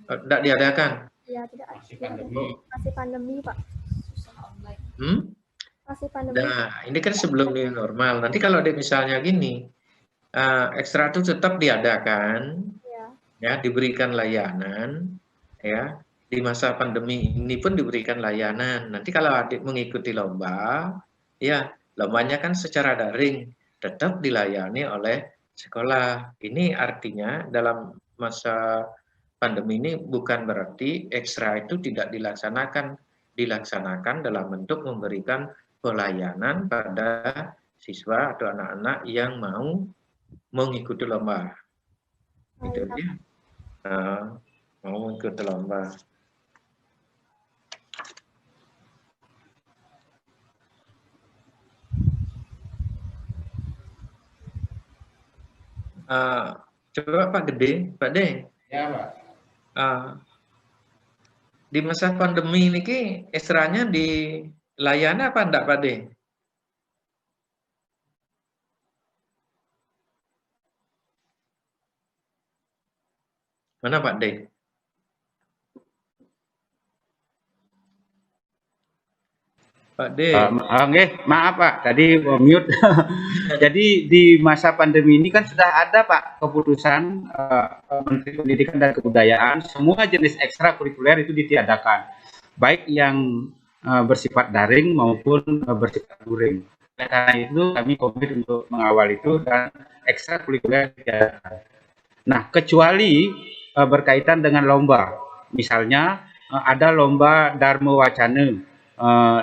Enggak diadakan? Iya, tidak ada. Masih pandemi, Pak. Masih pandemi. Nah, ini kan sebelum new normal. Nanti kalau ada misalnya gini, ekstra itu tetap diadakan, ya, diberikan layanan, ya. Di masa pandemi ini pun diberikan layanan. Nanti kalau adik mengikuti lomba, ya lombanya kan secara daring, tetap dilayani oleh sekolah. Ini artinya dalam masa pandemi ini bukan berarti ekstra itu tidak dilaksanakan dalam bentuk memberikan pelayanan pada siswa atau anak-anak yang mau mengikuti lomba. Itu dia. Mau ikut lomba. Coba Pak Gede, Pak De. Ya, Pak. Di masa pandemi ini istilahnya dilayani apa enggak Pak De? Mana Pak De? Pak De. Maaf Pak, tadi mute. Jadi di masa pandemi ini kan sudah ada Pak keputusan Menteri Pendidikan dan Kebudayaan, semua jenis ekstrakurikuler itu ditiadakan, baik yang bersifat daring maupun bersifat luring. Karena itu kami komit untuk mengawal itu dan ekstrakurikuler ditiadakan. Nah, kecuali berkaitan dengan lomba, misalnya ada lomba Dharma Wacana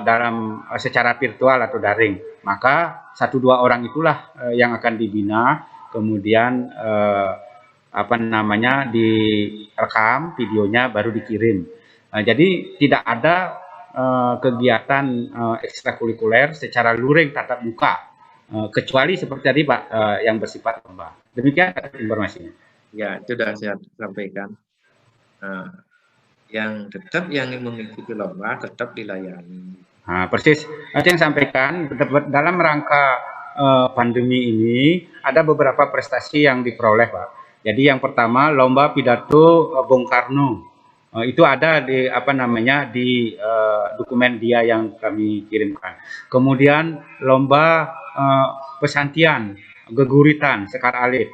dalam secara virtual atau daring, maka 1-2 orang itulah yang akan dibina, kemudian direkam videonya baru dikirim. Jadi tidak ada kegiatan ekstrakurikuler secara luring tatap muka, kecuali seperti tadi Pak yang bersifat lomba. Demikian informasinya. Ya, sudah saya sampaikan. Yang mengikuti lomba tetap dilayani. Nah, persis yang sampaikan dalam rangka pandemi ini ada beberapa prestasi yang diperoleh Pak. Jadi yang pertama lomba pidato Bung Karno, itu ada di di dokumen dia yang kami kirimkan. Kemudian lomba pesantian geguritan Sekar Alif.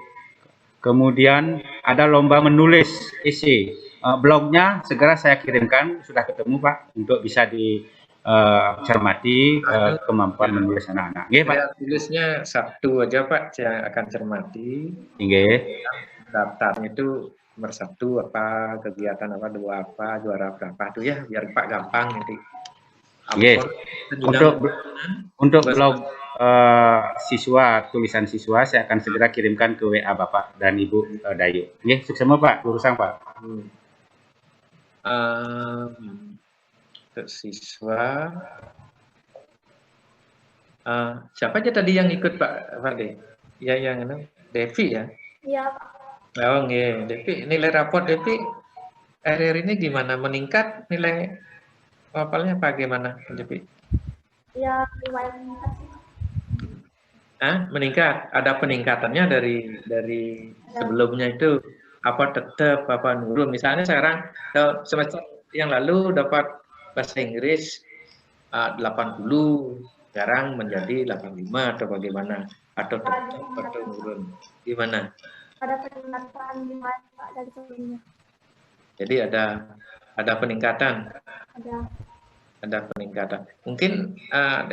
Kemudian ada lomba menulis esai. Blognya segera saya kirimkan, sudah ketemu Pak, untuk bisa dicermati kemampuan menulis anak-anak. Pak. Tulisnya Sabtu aja Pak, saya akan cermati. Daftarnya itu nomor 1 apa, kegiatan apa, 2 apa, juara berapa tuh ya, biar Pak gampang nanti. Untuk blog siswa, tulisan siswa saya akan segera kirimkan ke WA Bapak dan Ibu Dayu. Sukses semua Pak, lulusan Pak. Untuk siswa siapa aja tadi yang ikut Pak Fadli? Ya yang Devi ya? Iya Pak. Oh nggih, Devi, nilai raport Devi akhir ini gimana? Meningkat nilai hafalnya apa gimana Devi? Ya lumayan meningkat sih. Meningkat, ada peningkatannya dari sebelumnya itu apa tetap apa nurun? Misalnya sekarang semester yang lalu dapat bahasa Inggris 80, sekarang menjadi 85 atau bagaimana? Atau tetap atau nurun? Gimana? Ada peningkatan Pak dari sebelumnya. Jadi ada peningkatan. Ada peningkatan. Mungkin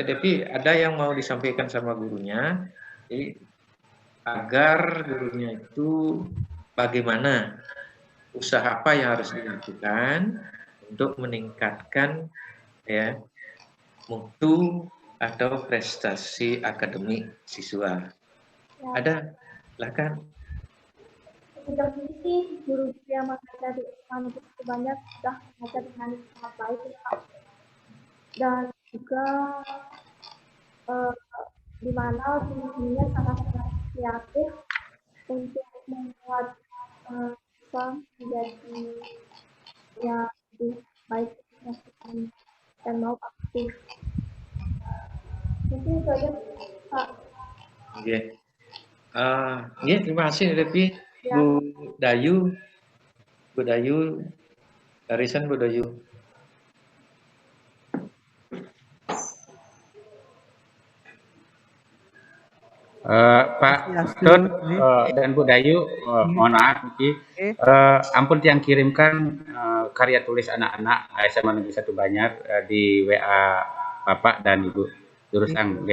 Devi ada yang mau disampaikan sama gurunya, jadi agar gurunya itu bagaimana usaha apa yang harus dilakukan untuk meningkatkan ya mutu atau prestasi akademik siswa. Ada, silakan. Sejauh ini sih guru yang mengajar di SMA Negeri banyak sudah mengajar dengan sangat baik Pak. Dan juga di mana gurunya sangat-sangat kreatif untuk membuat siswa menjadi yang lebih baik dan mau aktif. Mungkin itu aja Pak. Oke. Terima kasih Devi. Ya. Bu Dayu, Arisan Bu Dayu. Pak Tut dan Bu Dayu, mohon maaf, ampun yang kirimkan karya tulis anak-anak SMA Negeri 1 Banjar di WA Bapak dan Ibu jurusan.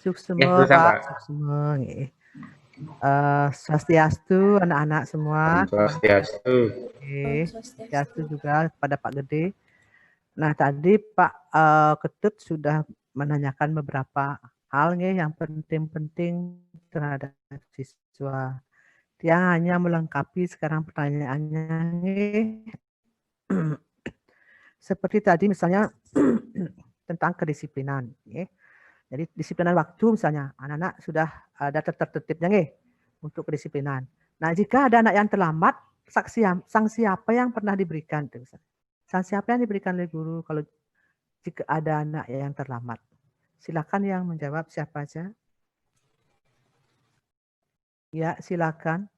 Sukses semua Pak, sukses semua. Swastiastu anak-anak semua. Swastiastu. Swastiastu juga kepada Pak Gede. Nah tadi Pak Ketut sudah menanyakan beberapa hal yang penting-penting terhadap siswa. Tiang hanya melengkapi sekarang pertanyaannya. Seperti tadi misalnya tentang kedisiplinan. Jadi disiplinan waktu misalnya, anak-anak sudah ada tertib-tertibnya nih untuk kedisiplinan. Nah, jika ada anak yang terlambat, sanksi apa yang pernah diberikan? Sanksi apa yang diberikan oleh guru kalau jika ada anak yang terlambat? Silakan yang menjawab siapa aja. Ya, silakan.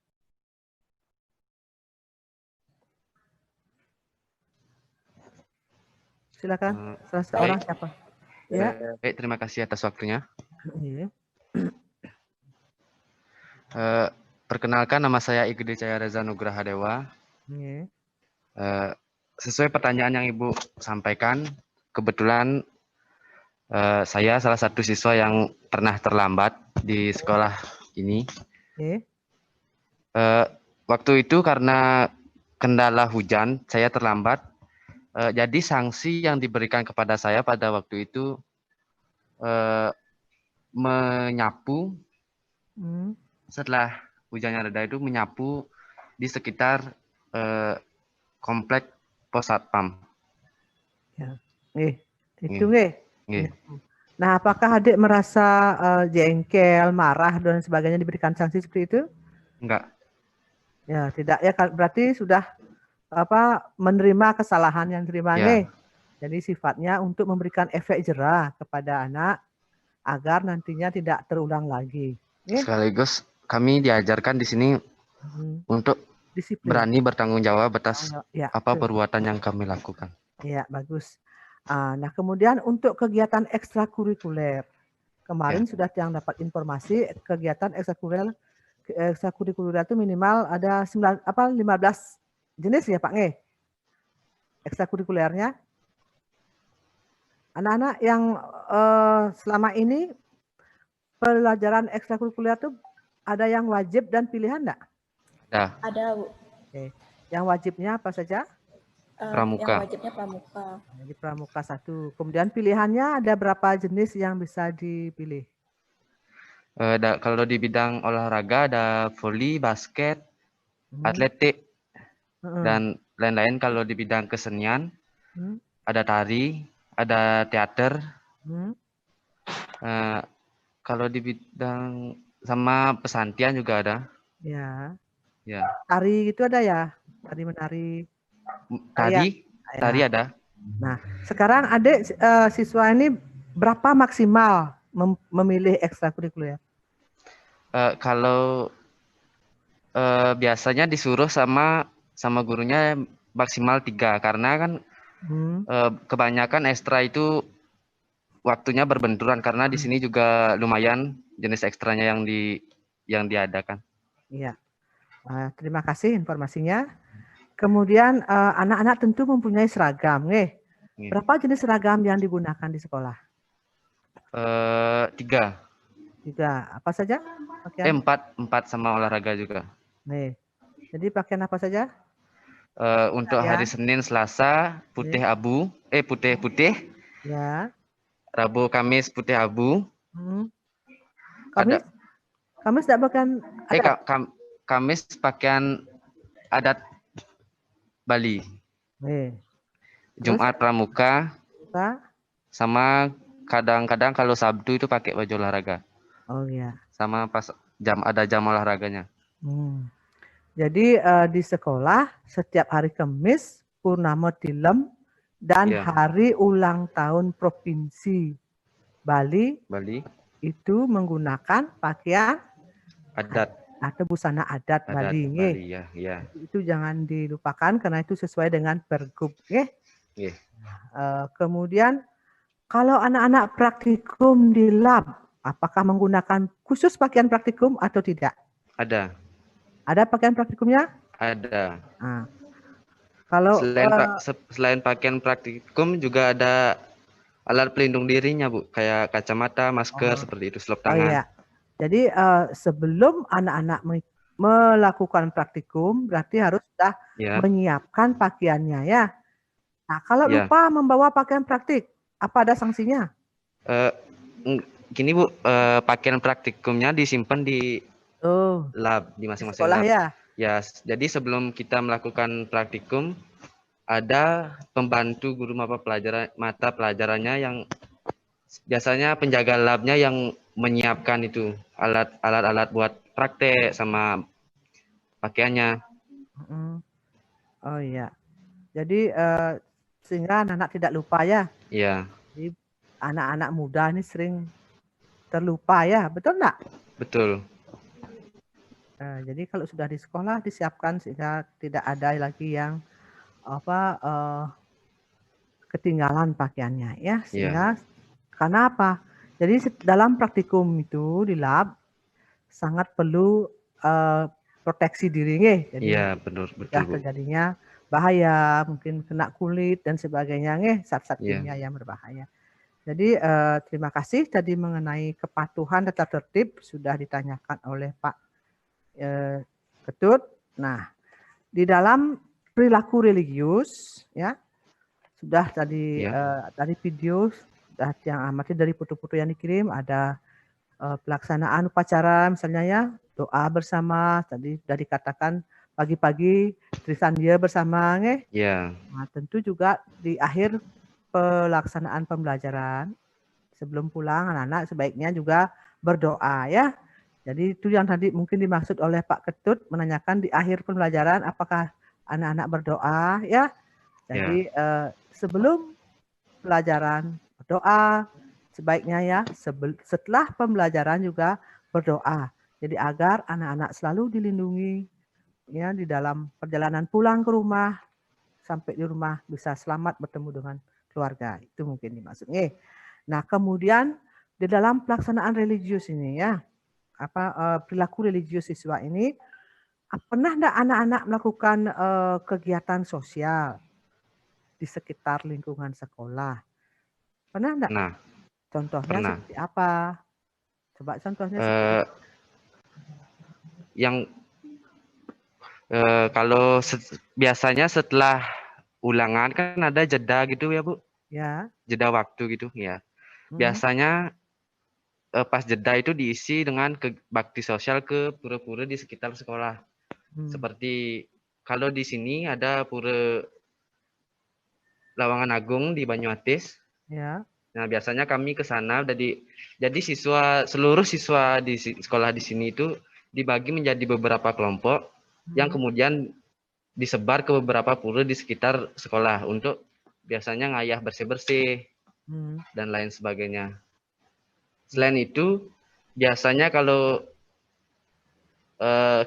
Silakan, salah seorang siapa? Ya. Baik, terima kasih atas waktunya. Iya. Perkenalkan, nama saya Igede Cahaya Reza Nugraha Dewa. Iya. Sesuai pertanyaan yang Ibu sampaikan, kebetulan saya salah satu siswa yang pernah terlambat di sekolah ini. Iya. Waktu itu karena kendala hujan, saya terlambat. Jadi sanksi yang diberikan kepada saya pada waktu itu menyapu setelah hujannya reda itu menyapu di sekitar komplek pos satpam. Ya. Itu Nah, apakah adik merasa jengkel, marah dan sebagainya diberikan sanksi seperti itu? Enggak. Ya, tidak ya, berarti sudah menerima kesalahan yang terima nih. Jadi sifatnya untuk memberikan efek jerah kepada anak agar nantinya tidak terulang lagi. Sekaligus kami diajarkan di sini untuk disiplin, berani bertanggung jawab atas apa perbuatan yang kami lakukan. Iya, bagus. Nah, kemudian untuk kegiatan ekstrakurikuler. Kemarin sudah yang dapat informasi kegiatan ekstrakurikuler itu minimal ada 15 jenis ya Pak Nge? Ekstrakurikulernya. Anak-anak yang selama ini pelajaran ekstrakurikuler itu ada yang wajib dan pilihan enggak? Ada, Bu. Oke. Yang wajibnya apa saja? Pramuka. Yang wajibnya pramuka. Jadi pramuka 1. Kemudian pilihannya ada berapa jenis yang bisa dipilih? Kalau di bidang olahraga ada voli, basket, atletik, dan lain-lain. Kalau di bidang kesenian ada tari, ada teater. Kalau di bidang sama pesantian juga ada. Ya. Ya. Tari itu ada ya? Tari menari. Tari ada. Nah, sekarang adik siswa ini berapa maksimal memilih ekstrakurikuler? Kalau biasanya disuruh sama gurunya maksimal 3 karena kan kebanyakan ekstra itu waktunya berbenturan karena di sini juga lumayan jenis ekstranya yang diadakan. Iya. Terima kasih informasinya. Kemudian anak-anak tentu mempunyai seragam, Berapa jenis seragam yang digunakan di sekolah? 3. Apa saja? Pakaian? 4 sama olahraga juga. Jadi pakaian apa saja? Untuk hari Senin, Selasa putih abu, putih. Ya. Rabu, Kamis putih abu. Kamis tidak pakaian adat? Kamis pakaian adat Bali. Jumat pramuka. Sama kadang-kadang kalau Sabtu itu pakai baju olahraga. Oh iya. Sama pas ada jam olahraganya. Jadi di sekolah setiap hari Kamis, Purnama Tilem, dan hari ulang tahun Provinsi Bali itu menggunakan pakaian adat atau busana adat Bali. Ya. Itu jangan dilupakan karena itu sesuai dengan Pergub. Kemudian kalau anak-anak praktikum di lab, apakah menggunakan khusus pakaian praktikum atau tidak? Ada. Ada pakaian praktikumnya? Ada. Kalau selain pakaian praktikum juga ada alat pelindung dirinya, Bu, kayak kacamata, masker seperti itu, selop tangan. Iya. Jadi sebelum anak-anak melakukan praktikum, berarti harus sudah menyiapkan pakaiannya ya. Nah, kalau lupa membawa pakaian praktik, apa ada sanksinya? Gini Bu, pakaian praktikumnya disimpan di Oh, lab di di masing-masing sekolah lab. ya? Ya, jadi sebelum kita melakukan praktikum, ada pembantu guru mata pelajarannya yang biasanya penjaga labnya yang menyiapkan itu alat-alat buat praktek sama pakaiannya. Oh iya. Jadi sehingga anak-anak tidak lupa ya. Iya. Jadi anak-anak muda ini sering terlupa ya, betul nggak? Betul. Jadi kalau sudah di sekolah disiapkan sehingga tidak ada lagi yang ketinggalan pakaiannya ya. Sehingga karena apa? Jadi dalam praktikum itu di lab sangat perlu proteksi diri nih. Jadi betul jika Bu. terjadinya bahaya, mungkin kena kulit dan sebagainya nih, zat-zat Iya. kimia yang berbahaya. Jadi terima kasih tadi mengenai kepatuhan tata tertib sudah ditanyakan oleh Pak Ketut. Nah, di dalam perilaku religius ya sudah tadi dari video sudah yang amati dari foto-foto yang dikirim ada pelaksanaan upacara misalnya ya doa bersama tadi sudah dikatakan pagi-pagi trisandia bersama nggih. Iya. Nah, tentu juga di akhir pelaksanaan pembelajaran sebelum pulang anak-anak sebaiknya juga berdoa ya. Jadi itu yang tadi mungkin dimaksud oleh Pak Ketut menanyakan di akhir pembelajaran apakah anak-anak berdoa ya. Jadi sebelum pelajaran berdoa sebaiknya ya setelah pembelajaran juga berdoa. Jadi agar anak-anak selalu dilindungi ya di dalam perjalanan pulang ke rumah sampai di rumah bisa selamat bertemu dengan keluarga. Itu mungkin dimaksudnya. Nah, kemudian di dalam pelaksanaan religius ini ya perilaku religius siswa ini pernah enggak anak-anak melakukan kegiatan sosial di sekitar lingkungan sekolah? Pernah enggak? Nah, contohnya pernah. seperti apa? Coba contohnya seperti yang kalau biasanya setelah ulangan kan ada jeda gitu ya Bu? Ya. Jeda waktu gitu ya. Biasanya pas jeda itu diisi dengan bakti sosial ke pura-pura di sekitar sekolah. Seperti kalau di sini ada pura Lawangan Agung di Banyuatis. Ya. Nah, biasanya kami ke sana jadi seluruh siswa di sekolah di sini itu dibagi menjadi beberapa kelompok yang kemudian disebar ke beberapa pura di sekitar sekolah untuk biasanya ngayah bersih-bersih dan lain sebagainya. Selain itu, biasanya kalau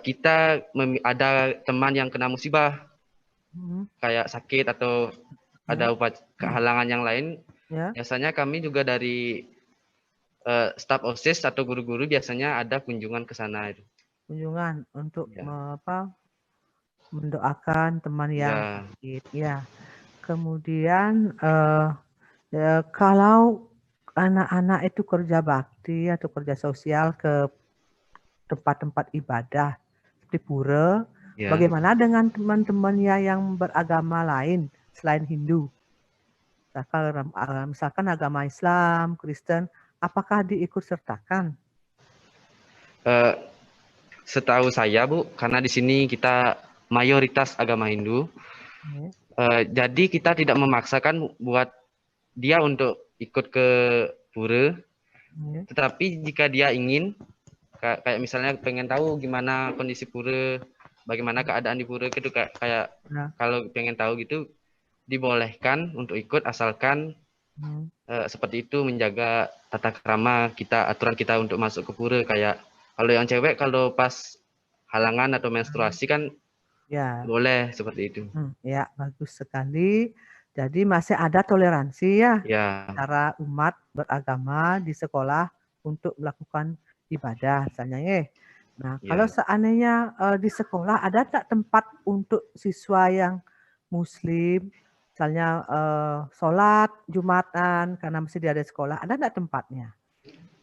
kita ada teman yang kena musibah, kayak sakit atau ada kehalangan yang lain, biasanya kami juga dari staf OSIS atau guru-guru biasanya ada kunjungan ke sana. Kunjungan untuk mendoakan teman yang sakit. Ya. Kemudian kalau anak-anak itu kerja bakti atau kerja sosial ke tempat-tempat ibadah seperti pura, bagaimana dengan teman-temannya yang beragama lain selain Hindu? Misalkan agama Islam, Kristen, apakah diikut sertakan? Setahu saya Bu, karena di sini kita mayoritas agama Hindu, jadi kita tidak memaksakan buat dia untuk ikut ke pura, tetapi jika dia ingin, kayak misalnya pengen tahu gimana kondisi pura, bagaimana keadaan di pura gitu, kayak kalau pengen tahu gitu, dibolehkan untuk ikut asalkan seperti itu menjaga tata krama kita, aturan kita untuk masuk ke pura. Kayak kalau yang cewek kalau pas halangan atau menstruasi kan boleh seperti itu. Ya, bagus sekali. Jadi masih ada toleransi ya antara umat beragama di sekolah untuk melakukan ibadah misalnya. Nah, kalau seandainya di sekolah ada tak tempat untuk siswa yang Muslim, misalnya sholat Jumatan karena mesti dia ada sekolah, ada tak tempatnya?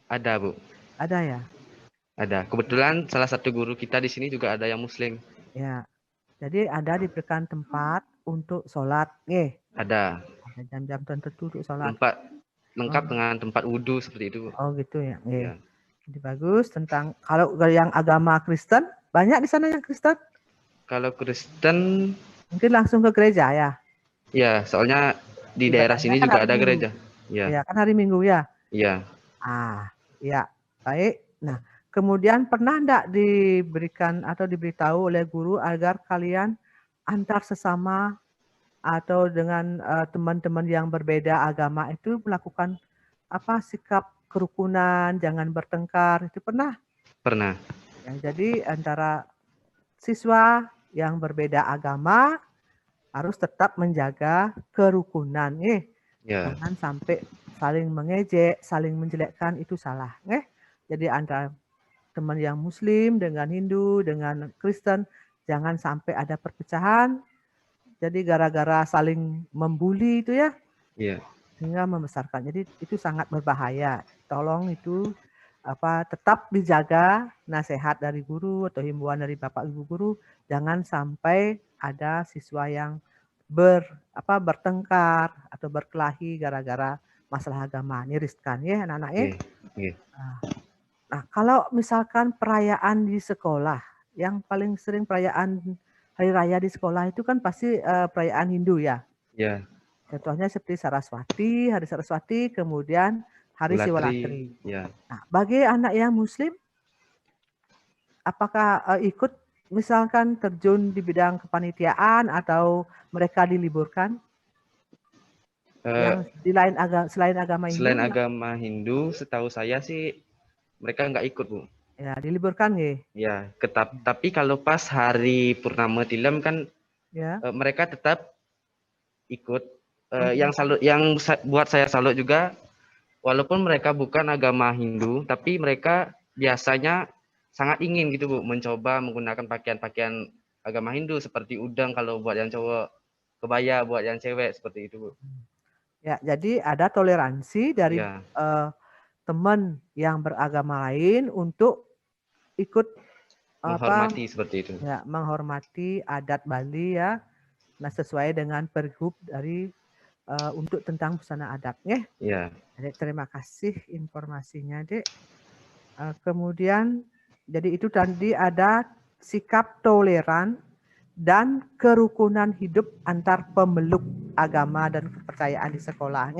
Ada Bu. Ada ya. Ada. Kebetulan salah satu guru kita di sini juga ada yang Muslim. Ya. Jadi ada diberikan tempat untuk sholat, Ada. Ada jam-jam tertentu untuk sholat. Lengkap dengan tempat wudhu seperti itu. Oh gitu ya. Jadi bagus tentang kalau yang agama Kristen, banyak di sana yang Kristen? Kalau Kristen, mungkin langsung ke gereja ya? Ya, soalnya di daerah Ibadahnya sini kan juga hari ada Minggu. gereja. Ya, Ya kan hari Minggu ya. iya. Ya baik. Nah kemudian pernah enggak diberikan atau diberitahu oleh guru agar kalian antar sesama atau dengan teman-teman yang berbeda agama itu melakukan sikap kerukunan, jangan bertengkar, itu pernah? Pernah. Ya, jadi antara siswa yang berbeda agama harus tetap menjaga kerukunan, Ya. jangan sampai saling mengejek, saling menjelekkan, itu salah, Jadi antara teman yang Muslim dengan Hindu dengan Kristen jangan sampai ada perpecahan. Jadi gara-gara saling membuli itu ya, Iya. sehingga membesarkan. Jadi itu sangat berbahaya. Tolong itu tetap dijaga nasihat dari guru atau himbauan dari Bapak Ibu guru, jangan sampai ada siswa yang bertengkar atau berkelahi gara-gara masalah agama. Niriskan ya anak-anak ya. Iya. Nah, kalau misalkan perayaan di sekolah, yang paling sering perayaan hari raya di sekolah itu kan pasti perayaan Hindu ya. Iya. Contohnya seperti Saraswati, Hari Saraswati, kemudian Hari Siwalatri. Ya. Nah, bagi anak yang Muslim, apakah ikut misalkan terjun di bidang kepanitiaan atau mereka diliburkan? Yang selain agama Hindu? Selain agama Hindu, setahu saya sih mereka nggak ikut, Bu. Ya, diliburkan ya. Ya, tapi kalau pas hari Purnama Tilam kan mereka tetap ikut. Yang buat saya salut juga, walaupun mereka bukan agama Hindu, tapi mereka biasanya sangat ingin gitu, Bu, mencoba menggunakan pakaian-pakaian agama Hindu seperti udang kalau buat yang cowok, kebaya buat yang cewek, seperti itu, Bu. Ya, jadi ada toleransi dari teman yang beragama lain untuk ikut menghormati seperti itu. Ya, menghormati adat Bali ya. Nah, sesuai dengan pergub dari untuk tentang busana adat ya. Iya. Dek, terima kasih informasinya, Dek. Kemudian jadi itu tadi ada sikap toleran dan kerukunan hidup antar pemeluk agama dan kepercayaan di sekolah.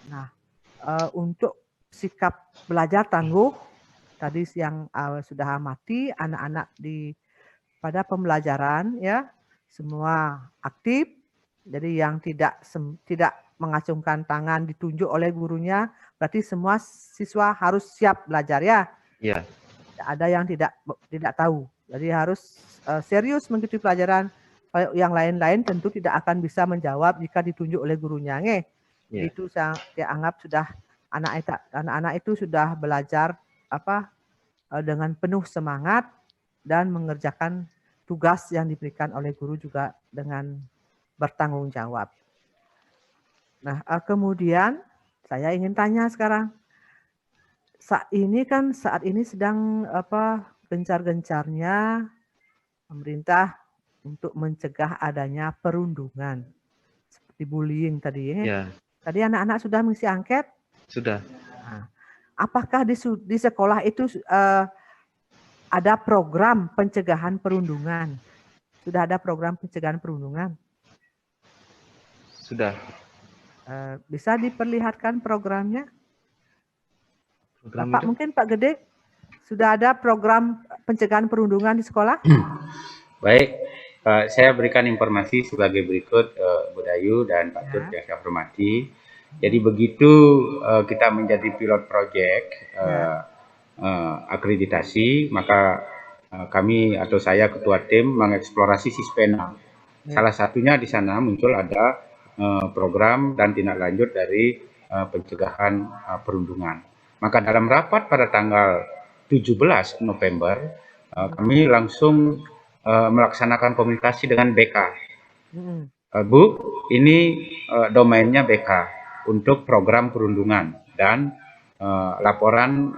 Nah, untuk sikap belajar tangguh, tadi yang sudah amati anak-anak pada pembelajaran ya, semua aktif. Jadi yang tidak mengacungkan tangan ditunjuk oleh gurunya, berarti semua siswa harus siap belajar ya. Iya. Ada yang tidak tahu. Jadi harus serius mengikuti pelajaran. Yang lain-lain tentu tidak akan bisa menjawab jika ditunjuk oleh gurunya. Itu saya anggap sudah anak-anak itu sudah belajar dengan penuh semangat dan mengerjakan tugas yang diberikan oleh guru juga dengan bertanggung jawab. Nah, kemudian saya ingin tanya sekarang. Saat ini sedang gencar-gencarnya pemerintah untuk mencegah adanya perundungan seperti bullying tadi ya. Tadi anak-anak sudah mengisi angket? Sudah. Nah, apakah di sekolah itu ada program pencegahan perundungan? Sudah ada program pencegahan perundungan? Sudah. Bisa diperlihatkan programnya? Program Bapak, mungkin Pak Gede, sudah ada program pencegahan perundungan di sekolah? Baik, saya berikan informasi sebagai berikut, Bu Dayu dan Pak Tut yang saya hormati. Jadi begitu kita menjadi pilot project akreditasi, maka kami atau saya ketua tim mengeksplorasi Sispena. Salah satunya di sana muncul ada program dan tindak lanjut dari pencegahan perundungan. Maka dalam rapat pada tanggal 17 November, kami langsung melaksanakan komunikasi dengan BK. Bu, ini domainnya BK untuk program perundungan dan laporan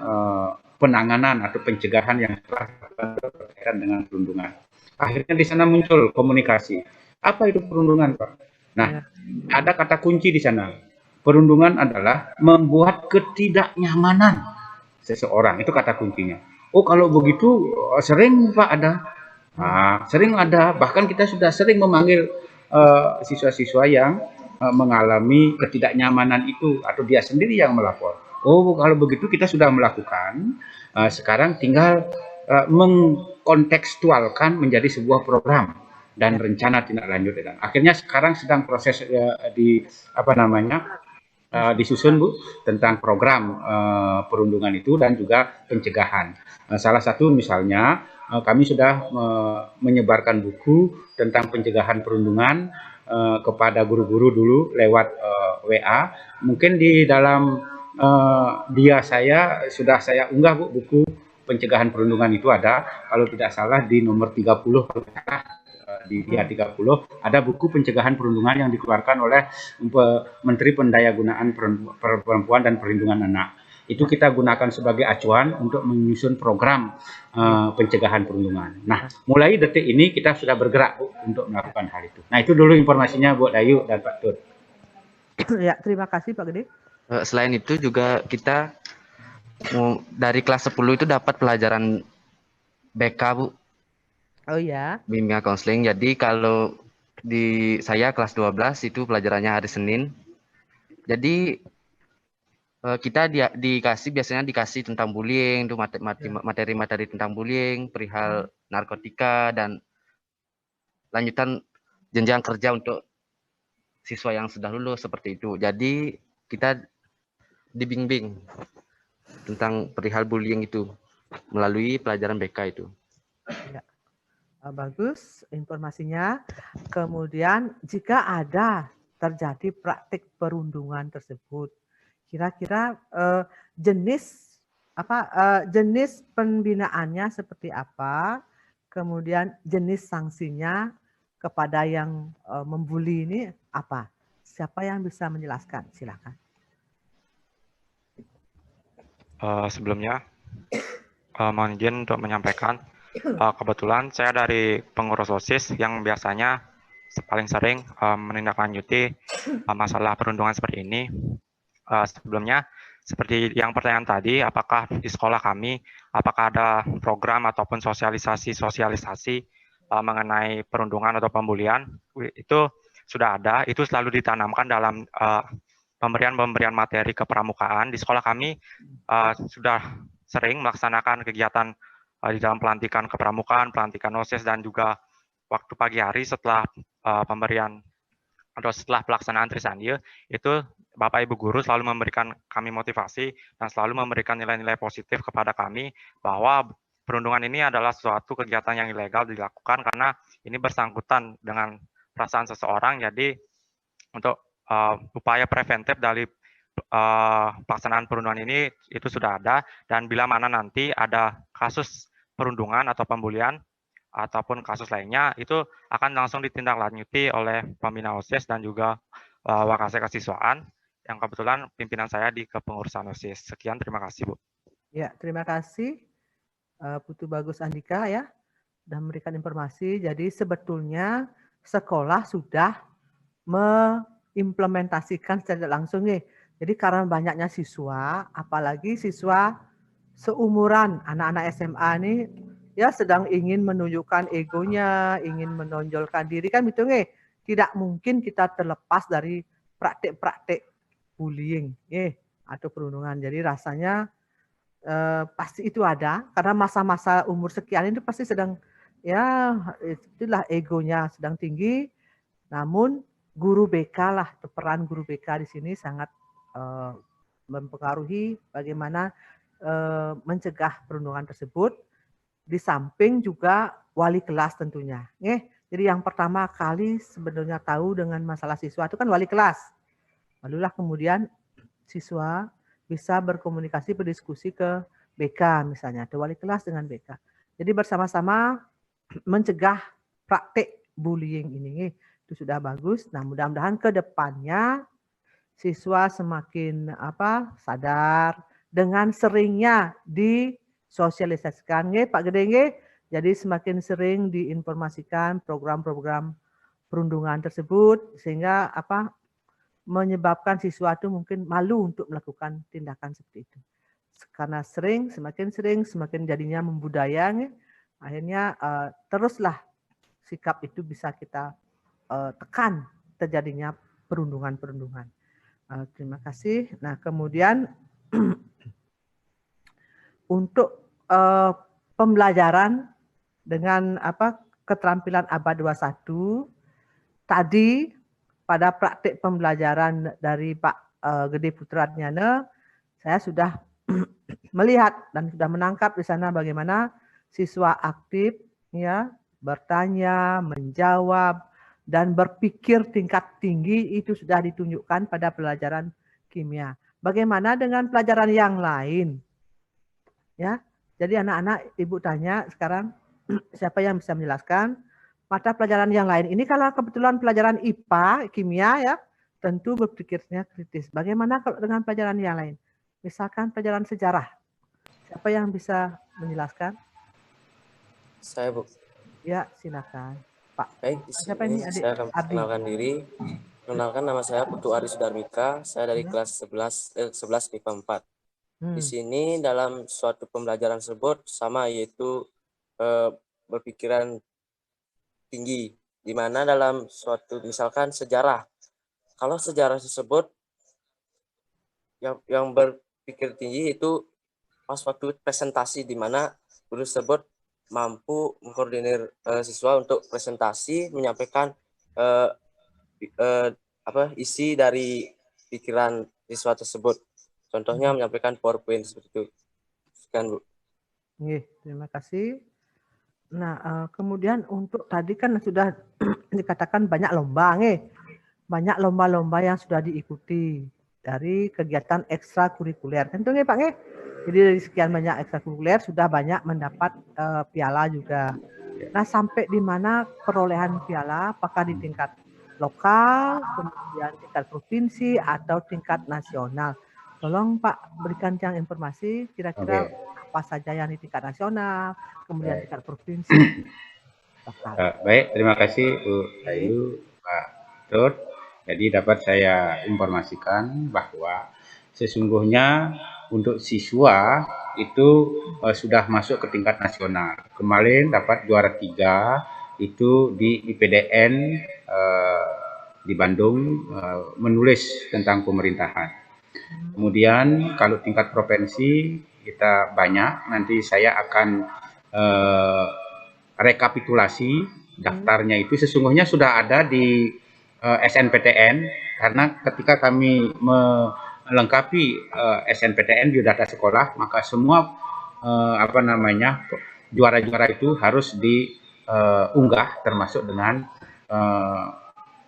penanganan atau pencegahan yang berkaitan dengan perundungan. Akhirnya di sana muncul komunikasi. Apa itu perundungan, Pak? Nah, ada kata kunci di sana. Perundungan adalah membuat ketidaknyamanan seseorang, itu kata kuncinya. Oh kalau begitu sering Pak ada, sering ada, bahkan kita sudah sering memanggil siswa-siswa yang mengalami ketidaknyamanan itu atau dia sendiri yang melapor. Oh kalau begitu kita sudah melakukan, sekarang tinggal mengkontekstualkan menjadi sebuah program dan rencana tindak lanjut. Dan akhirnya sekarang sedang proses disusun Bu tentang program perundungan itu dan juga pencegahan. Salah satu misalnya kami sudah menyebarkan buku tentang pencegahan perundungan kepada guru-guru dulu lewat WA. Mungkin di dalam dia saya sudah saya unggah Bu buku pencegahan perundungan itu ada, kalau tidak salah di nomor 30 di dia 30 ada buku pencegahan perundungan yang dikeluarkan oleh Menteri Pendayaan Perempuan dan Perlindungan Anak. Itu kita gunakan sebagai acuan untuk menyusun program pencegahan perundungan. Nah, mulai detik ini kita sudah bergerak Bu untuk melakukan hal itu. Nah, itu dulu informasinya Bu Dayu dan Pak Tut. Ya, terima kasih Pak Gede. Selain itu juga kita dari kelas 10 itu dapat pelajaran BK Bu. Oh ya. Bimbingan konseling. Jadi kalau di saya kelas 12 itu pelajarannya hari Senin. Jadi kita biasanya dikasih tentang bullying, itu materi-materi tentang bullying, perihal narkotika dan lanjutan jenjang kerja untuk siswa yang sudah lulus seperti itu. Jadi kita dibimbing tentang perihal bullying itu melalui pelajaran BK itu. Ya. Bagus informasinya. Kemudian jika ada terjadi praktik perundungan tersebut, kira-kira jenis pembinaannya seperti apa? Kemudian jenis sanksinya kepada yang membuli ini apa? Siapa yang bisa menjelaskan? Silakan. Sebelumnya mohon izin untuk menyampaikan. Kebetulan saya dari pengurus OSIS yang biasanya paling sering menindaklanjuti masalah perundungan seperti ini. Sebelumnya, seperti yang pertanyaan tadi, apakah di sekolah kami, apakah ada program ataupun sosialisasi mengenai perundungan atau pembulian, itu sudah ada, itu selalu ditanamkan dalam pemberian materi kepramukaan. Di sekolah kami sudah sering melaksanakan kegiatan di dalam pelantikan kepramukaan, pelantikan OSIS, dan juga waktu pagi hari setelah pemberian atau setelah pelaksanaan Trisandil, itu Bapak Ibu Guru selalu memberikan kami motivasi dan selalu memberikan nilai-nilai positif kepada kami bahwa perundungan ini adalah suatu kegiatan yang ilegal dilakukan karena ini bersangkutan dengan perasaan seseorang. Jadi untuk upaya preventif dari pelaksanaan perundungan ini itu sudah ada, dan bila mana nanti ada kasus perundungan atau pembulian ataupun kasus lainnya, itu akan langsung ditindaklanjuti oleh pembina OSIS dan juga Wakasek Kesiswaan yang kebetulan pimpinan saya di kepengurusan OSIS. Sekian, terima kasih Bu. Ya, terima kasih Putu Bagus Andika ya, sudah memberikan informasi. Jadi sebetulnya sekolah sudah mengimplementasikan secara langsung nih. Jadi karena banyaknya siswa, apalagi siswa seumuran anak-anak SMA ini ya sedang ingin menunjukkan egonya, ingin menonjolkan diri kan gitu nih. Tidak mungkin kita terlepas dari praktik-praktik bullying atau perundungan. Jadi rasanya pasti itu ada karena masa-masa umur sekian itu pasti sedang ya itulah egonya sedang tinggi. Namun guru BK lah, peran guru BK di sini sangat mempengaruhi bagaimana mencegah perundungan tersebut, di samping juga wali kelas tentunya. Jadi yang pertama kali sebenarnya tahu dengan masalah siswa itu kan wali kelas. Barulah kemudian siswa bisa berkomunikasi, berdiskusi ke BK misalnya, atau wali kelas dengan BK. Jadi bersama-sama mencegah praktik bullying ini. Itu sudah bagus. Nah, mudah-mudahan ke depannya siswa semakin sadar dengan seringnya disosialisasikan Pak Gede. Jadi semakin sering diinformasikan program-program perundungan tersebut sehingga menyebabkan siswa itu mungkin malu untuk melakukan tindakan seperti itu. karena semakin sering, semakin jadinya membudaya, akhirnya teruslah sikap itu bisa kita tekan terjadinya perundungan-perundungan. Terima kasih. Nah, kemudian untuk pembelajaran dengan keterampilan abad 21 tadi pada praktik pembelajaran dari Pak Gede Putrajana, saya sudah melihat dan sudah menangkap di sana bagaimana siswa aktif ya bertanya, menjawab dan berpikir tingkat tinggi itu sudah ditunjukkan pada pelajaran kimia. Bagaimana dengan pelajaran yang lain? Ya. Jadi anak-anak Ibu tanya sekarang siapa yang bisa menjelaskan mata pelajaran yang lain. Ini kalau kebetulan pelajaran IPA, kimia ya, tentu berpikirnya kritis. Bagaimana kalau dengan pelajaran yang lain? Misalkan pelajaran sejarah. Siapa yang bisa menjelaskan? Saya, Bu. Ya, silakan. Pak. Baik, di Siapa sini ini adik? saya akan perkenalkan diri. Perkenalkan, nama saya Putu Aris Darmika. Saya dari kelas 11 IPA 4. Di sini dalam suatu pembelajaran tersebut sama yaitu berpikiran tinggi, di mana dalam suatu misalkan sejarah. Kalau sejarah tersebut yang berpikir tinggi itu pas waktu presentasi, di mana guru tersebut mampu mengkoordinir siswa untuk presentasi, menyampaikan isi dari pikiran siswa tersebut. Contohnya menyampaikan PowerPoint seperti itu. Sekian, Bu. Terima kasih. Nah, kemudian untuk tadi kan sudah dikatakan banyak lomba, banyak lomba-lomba yang sudah diikuti dari kegiatan ekstrakurikuler. Tentu Pak Jadi dari sekian banyak ekstrakurikuler sudah banyak mendapat piala juga. Nah, sampai di mana perolehan piala? Apakah di tingkat lokal, kemudian tingkat provinsi atau tingkat nasional? Tolong Pak berikan yang informasi kira-kira apa saja yang di tingkat nasional, kemudian tingkat provinsi. Baik, terima kasih Bu Ayu, Pak Dut. Jadi dapat saya informasikan bahwa sesungguhnya untuk siswa itu sudah masuk ke tingkat nasional. Kemarin dapat juara 3 itu di IPDN di Bandung menulis tentang pemerintahan. Kemudian kalau tingkat provinsi kita banyak, nanti saya akan rekapitulasi daftarnya itu sesungguhnya sudah ada di SNPTN, karena ketika kami melengkapi SNPTN biodata sekolah, maka semua juara-juara itu harus diunggah termasuk dengan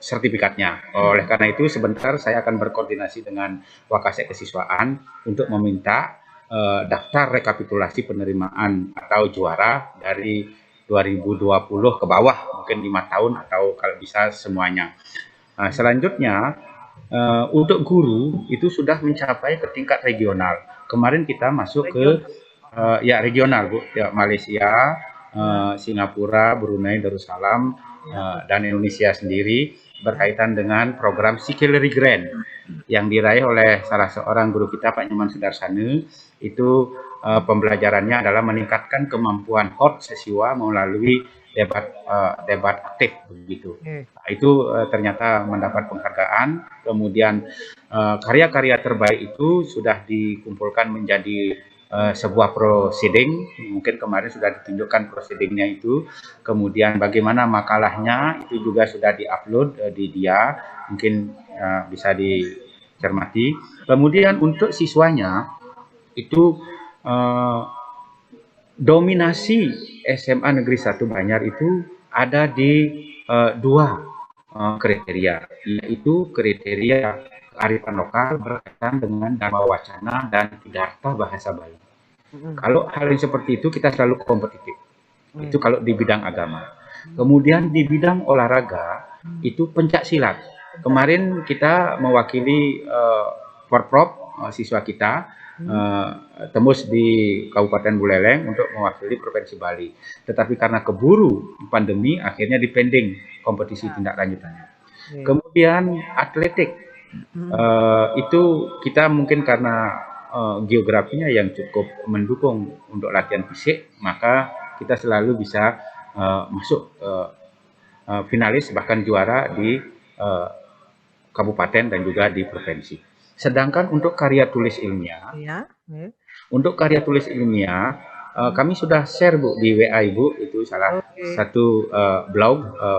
sertifikatnya. Oleh karena itu sebentar saya akan berkoordinasi dengan Wakasek Kesiswaan untuk meminta daftar rekapitulasi penerimaan atau juara dari 2020 ke bawah, mungkin 5 tahun atau kalau bisa semuanya. Selanjutnya untuk guru itu sudah mencapai ke tingkat regional. Kemarin kita masuk ke regional, Bu, ya, Malaysia, Singapura, Brunei Darussalam, dan Indonesia sendiri berkaitan dengan program Sikilleri Grant yang diraih oleh salah seorang guru kita, Pak Nyoman Sudarsana. Itu pembelajarannya adalah meningkatkan kemampuan hot siswa melalui debat aktif begitu. Itu ternyata mendapat penghargaan. Kemudian karya-karya terbaik itu sudah dikumpulkan menjadi sebuah proceeding, mungkin kemarin sudah ditunjukkan proceedingnya itu, kemudian bagaimana makalahnya itu juga sudah diupload di dia, mungkin bisa dicermati. Kemudian untuk siswanya itu dominasi SMA Negeri 1 Banjar itu ada di 2 kriteria, yaitu kriteria kearifan lokal berkaitan dengan dharma wacana dan Siddhartha bahasa Bali. Kalau hal yang seperti itu kita selalu kompetitif. Itu kalau di bidang agama. Kemudian di bidang olahraga itu pencak silat. Kemarin kita mewakili Porprov siswa kita tembus di Kabupaten Buleleng untuk mewakili Provinsi Bali. Tetapi karena keburu pandemi akhirnya dipending kompetisi tindak lanjutannya. Kemudian atletik. Itu kita mungkin karena geografinya yang cukup mendukung untuk latihan fisik, maka kita selalu bisa masuk finalis bahkan juara di kabupaten dan juga di provinsi. Sedangkan untuk karya tulis ilmiah, untuk karya tulis ilmiah kami sudah share Bu di WA Ibu, itu salah satu blog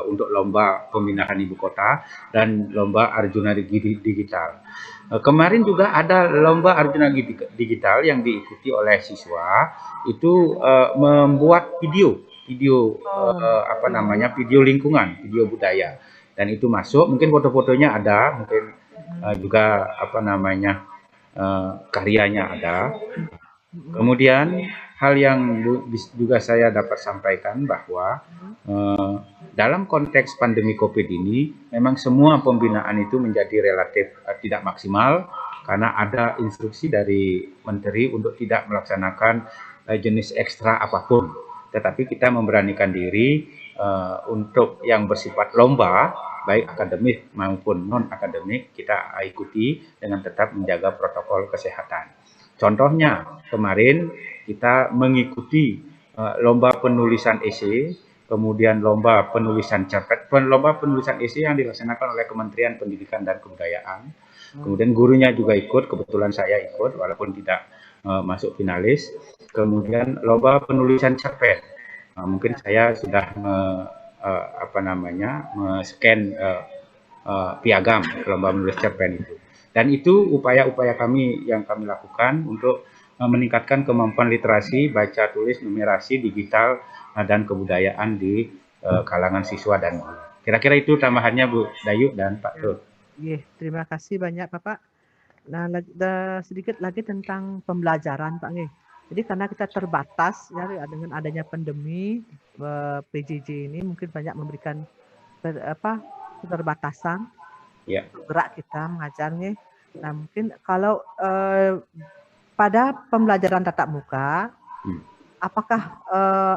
untuk lomba pembinaan ibu kota dan lomba Arjuna Digital. Kemarin juga ada lomba Arjuna Digital yang diikuti oleh siswa, itu membuat video video lingkungan, video budaya, dan itu masuk. Mungkin foto-fotonya ada, mungkin juga karyanya ada. Kemudian hal yang juga saya dapat sampaikan bahwa dalam konteks pandemi COVID ini memang semua pembinaan itu menjadi relatif tidak maksimal karena ada instruksi dari Menteri untuk tidak melaksanakan jenis ekstra apapun. Tetapi kita memberanikan diri untuk yang bersifat lomba, baik akademik maupun non-akademik, kita ikuti dengan tetap menjaga protokol kesehatan. Contohnya, kemarin kita mengikuti lomba penulisan esai, kemudian lomba penulisan cerpen, lomba penulisan esai yang dilaksanakan oleh Kementerian Pendidikan dan Kebudayaan. Kemudian gurunya juga ikut, kebetulan saya ikut walaupun tidak masuk finalis. Kemudian lomba penulisan cerpen, mungkin saya sudah scan piagam lomba menulis cerpen itu. Dan itu upaya-upaya kami yang kami lakukan untuk meningkatkan kemampuan literasi, baca, tulis, numerasi, digital, dan kebudayaan di kalangan siswa dan guru. Kira-kira itu tambahannya Bu Dayu dan Pak Tut. Terima kasih banyak Bapak. Nah, sedikit lagi tentang pembelajaran Pak. Jadi karena kita terbatas ya dengan adanya pandemi, PJJ ini mungkin banyak memberikan keterbatasan gerak kita mengajarnya. Nah, mungkin kalau pada pembelajaran tatap muka, apakah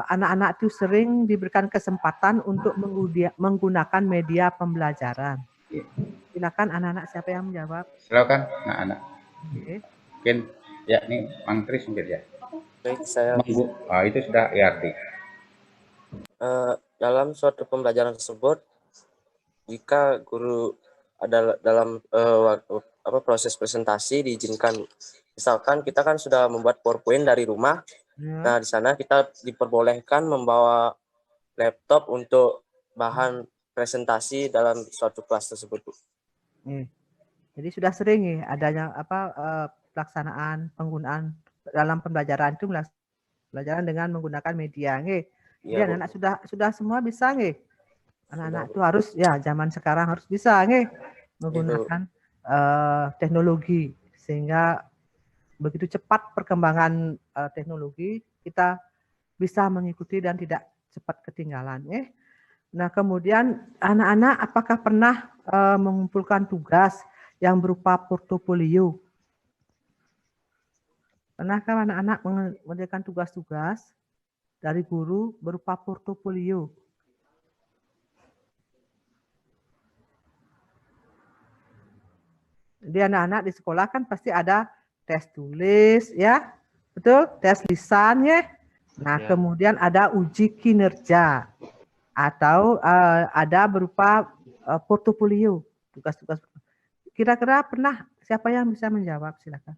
anak-anak itu sering diberikan kesempatan untuk menggunakan media pembelajaran? Silakan anak-anak, siapa yang menjawab? Silakan anak-anak. Mungkin ya ini Mang Tris mungkin ya. Baik, saya. Itu sudah ERT. Dalam suatu pembelajaran tersebut, jika guru ada dalam proses presentasi diizinkan, misalkan kita kan sudah membuat PowerPoint dari rumah, nah di sana kita diperbolehkan membawa laptop untuk bahan presentasi dalam suatu kelas tersebut, Bu. Jadi sudah sering adanya pelaksanaan penggunaan dalam pembelajaran itu pelajaran dengan menggunakan media, Jadi anak-anak sudah semua bisa, Anak-anak itu harus zaman sekarang harus bisa, menggunakan teknologi, sehingga begitu cepat perkembangan teknologi kita bisa mengikuti dan tidak cepat ketinggalan. Nah, kemudian anak-anak apakah pernah mengumpulkan tugas yang berupa portofolio? Pernahkah anak-anak mengerjakan tugas-tugas dari guru berupa portofolio? Di anak-anak di sekolah kan pasti ada tes tulis, ya, betul, tes lisan, ya. Nah, kemudian ada uji kinerja atau ada berupa portofolio, tugas-tugas. Kira-kira pernah, siapa yang bisa menjawab? Silakan.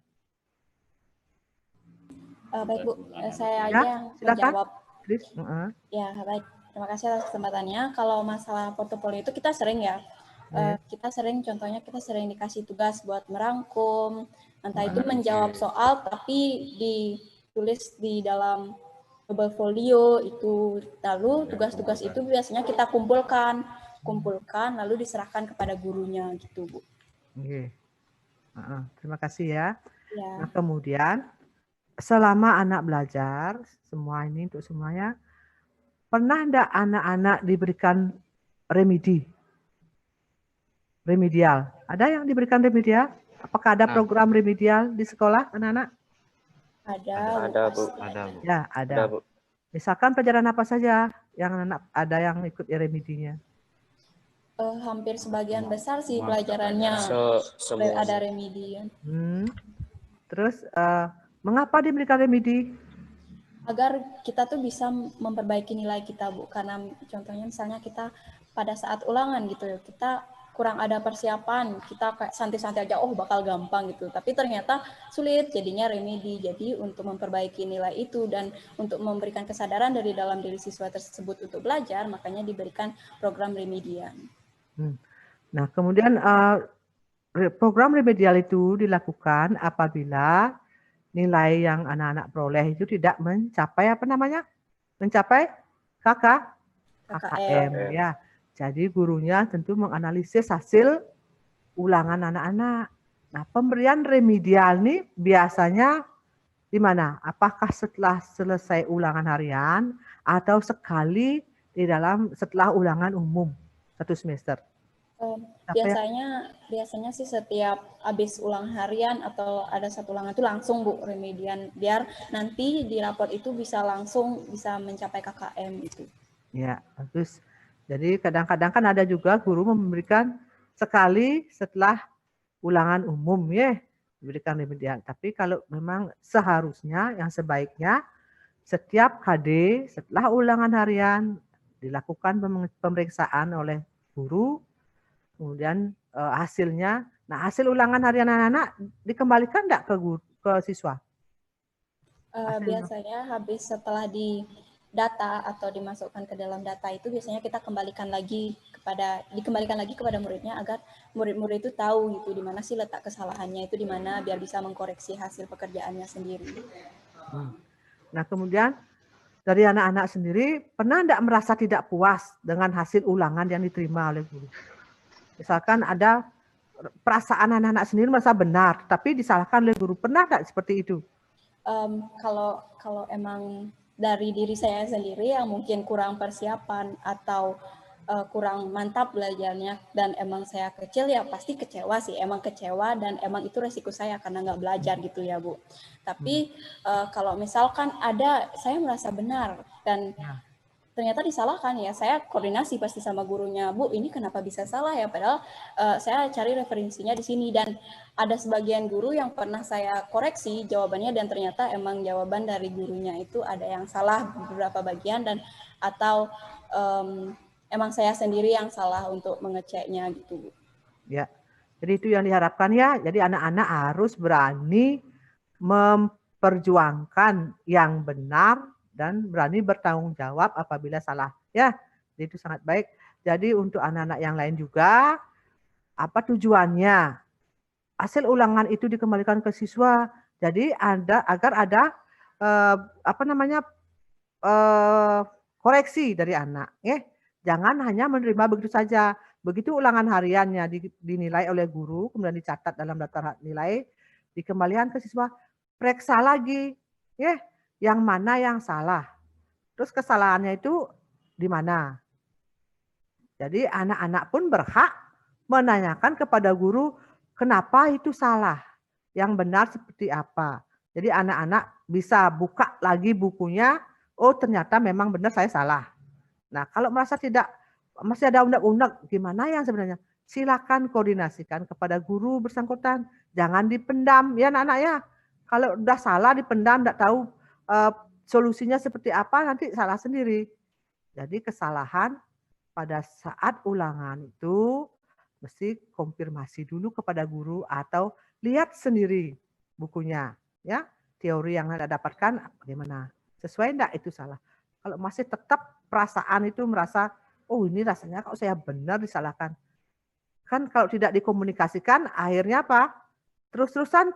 Baik Bu, saya aja yang menjawab. Ya, baik. Terima kasih atas kesempatannya. Kalau masalah portofolio itu kita sering ya. Kita sering, contohnya kita sering dikasih tugas buat merangkum, entah itu menjawab soal tapi ditulis di dalam portofolio itu, lalu tugas-tugas itu biasanya kita kumpulkan lalu diserahkan kepada gurunya gitu, Bu. Terima kasih ya. Nah, kemudian selama anak belajar semua ini untuk semuanya, pernah enggak anak-anak diberikan remedial? Ada yang diberikan remedial? Apakah ada program remedial di sekolah anak-anak? Ada, Bu. Ya, ada. Bu. Misalkan pelajaran apa saja yang anak ada yang ikut remedinya? Hampir sebagian besar sih pelajarannya ada remedi. Terus mengapa diberikan remedi? Agar kita tuh bisa memperbaiki nilai kita, Bu. Karena contohnya misalnya kita pada saat ulangan gitu, kita kurang ada persiapan, kita kayak santai-santai aja, oh bakal gampang gitu. Tapi ternyata sulit, jadinya remedi. Jadi untuk memperbaiki nilai itu dan untuk memberikan kesadaran dari dalam diri siswa tersebut untuk belajar, makanya diberikan program remedian. Nah, kemudian program remedial itu dilakukan apabila nilai yang anak-anak peroleh itu tidak mencapai apa namanya? Mencapai KKM ya. Jadi gurunya tentu menganalisis hasil ulangan anak-anak. Nah, pemberian remedial nih biasanya di mana? Apakah setelah selesai ulangan harian atau sekali di dalam setelah ulangan umum satu semester? Biasanya sih setiap habis ulang harian atau ada satu ulangan itu langsung, Bu, remedian biar nanti di raport itu bisa langsung bisa mencapai KKM itu. Ya, bagus. Jadi kadang-kadang kan ada juga guru memberikan sekali setelah ulangan umum ya, diberikan remedial. Tapi kalau memang seharusnya yang sebaiknya setiap KD setelah ulangan harian dilakukan pemeriksaan oleh guru, kemudian hasilnya, nah hasil ulangan harian anak-anak dikembalikan enggak ke siswa? Biasanya habis setelah di data atau dimasukkan ke dalam data itu biasanya kita dikembalikan lagi kepada muridnya agar murid-murid itu tahu gitu di mana sih letak kesalahannya itu di mana biar bisa mengkoreksi hasil pekerjaannya sendiri. Nah, kemudian dari anak-anak sendiri pernah enggak merasa tidak puas dengan hasil ulangan yang diterima oleh guru? Misalkan ada perasaan anak-anak sendiri merasa benar, tapi disalahkan oleh guru. Pernah nggak seperti itu? Kalau emang dari diri saya sendiri yang mungkin kurang persiapan atau kurang mantap belajarnya dan emang saya kecil ya pasti kecewa sih. Emang kecewa dan emang itu resiko saya karena nggak belajar gitu ya, Bu. Tapi kalau misalkan saya merasa benar dan ternyata disalahkan ya, saya koordinasi pasti sama gurunya, Bu, ini kenapa bisa salah ya? Padahal saya cari referensinya di sini dan ada sebagian guru yang pernah saya koreksi jawabannya dan ternyata emang jawaban dari gurunya itu ada yang salah beberapa bagian dan atau emang saya sendiri yang salah untuk mengeceknya gitu, Bu. Ya, jadi itu yang diharapkan ya. Jadi anak-anak harus berani memperjuangkan yang benar dan berani bertanggung jawab apabila salah. Ya, jadi itu sangat baik. Jadi untuk anak-anak yang lain juga, apa tujuannya? Hasil ulangan itu dikembalikan ke siswa. Jadi agar ada koreksi dari anak. Jangan hanya menerima begitu saja. Begitu ulangan hariannya dinilai oleh guru, kemudian dicatat dalam daftar nilai, dikembalikan ke siswa, periksa lagi. Yang mana yang salah. Terus kesalahannya itu di mana. Jadi anak-anak pun berhak menanyakan kepada guru kenapa itu salah. Yang benar seperti apa. Jadi anak-anak bisa buka lagi bukunya, oh ternyata memang benar saya salah. Nah kalau merasa masih ada unek-unek gimana yang sebenarnya, silakan koordinasikan kepada guru bersangkutan. Jangan dipendam ya anak-anak ya. Kalau udah salah dipendam, tidak tahu solusinya seperti apa, nanti salah sendiri. Jadi kesalahan pada saat ulangan itu mesti konfirmasi dulu kepada guru atau lihat sendiri bukunya. Ya, teori yang Anda dapatkan bagaimana? Sesuai enggak itu salah? Kalau masih tetap perasaan itu merasa, oh ini rasanya kok saya benar disalahkan. Kan kalau tidak dikomunikasikan akhirnya apa? Terus-terusan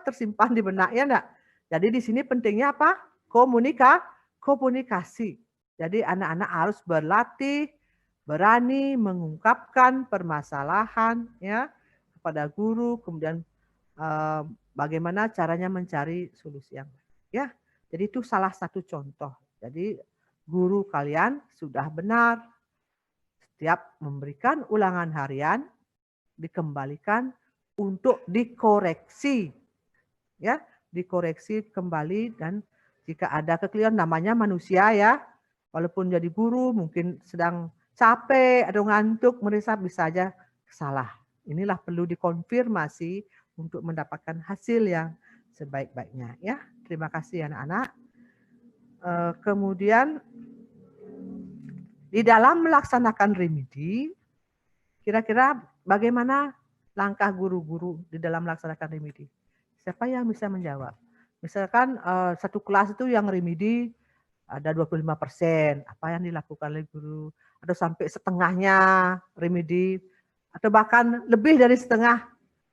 tersimpan di benak ya enggak? Jadi di sini pentingnya apa? Komunikasi. Jadi anak-anak harus berlatih, berani mengungkapkan permasalahan ya kepada guru, kemudian bagaimana caranya mencari solusi yang baik. Ya, jadi itu salah satu contoh. Jadi guru kalian sudah benar setiap memberikan ulangan harian dikembalikan untuk dikoreksi, ya, dikoreksi kembali dan jika ada kekeliruan namanya manusia ya, walaupun jadi guru mungkin sedang capek atau ngantuk merasa bisa aja salah. Inilah perlu dikonfirmasi untuk mendapatkan hasil yang sebaik-baiknya. Ya, terima kasih anak-anak. Kemudian di dalam melaksanakan remedi, kira-kira bagaimana langkah guru-guru di dalam melaksanakan remedi? Siapa yang bisa menjawab? Misalkan satu kelas itu yang remedi ada 25%, apa yang dilakukan oleh guru? Atau sampai setengahnya remedi, atau bahkan lebih dari setengah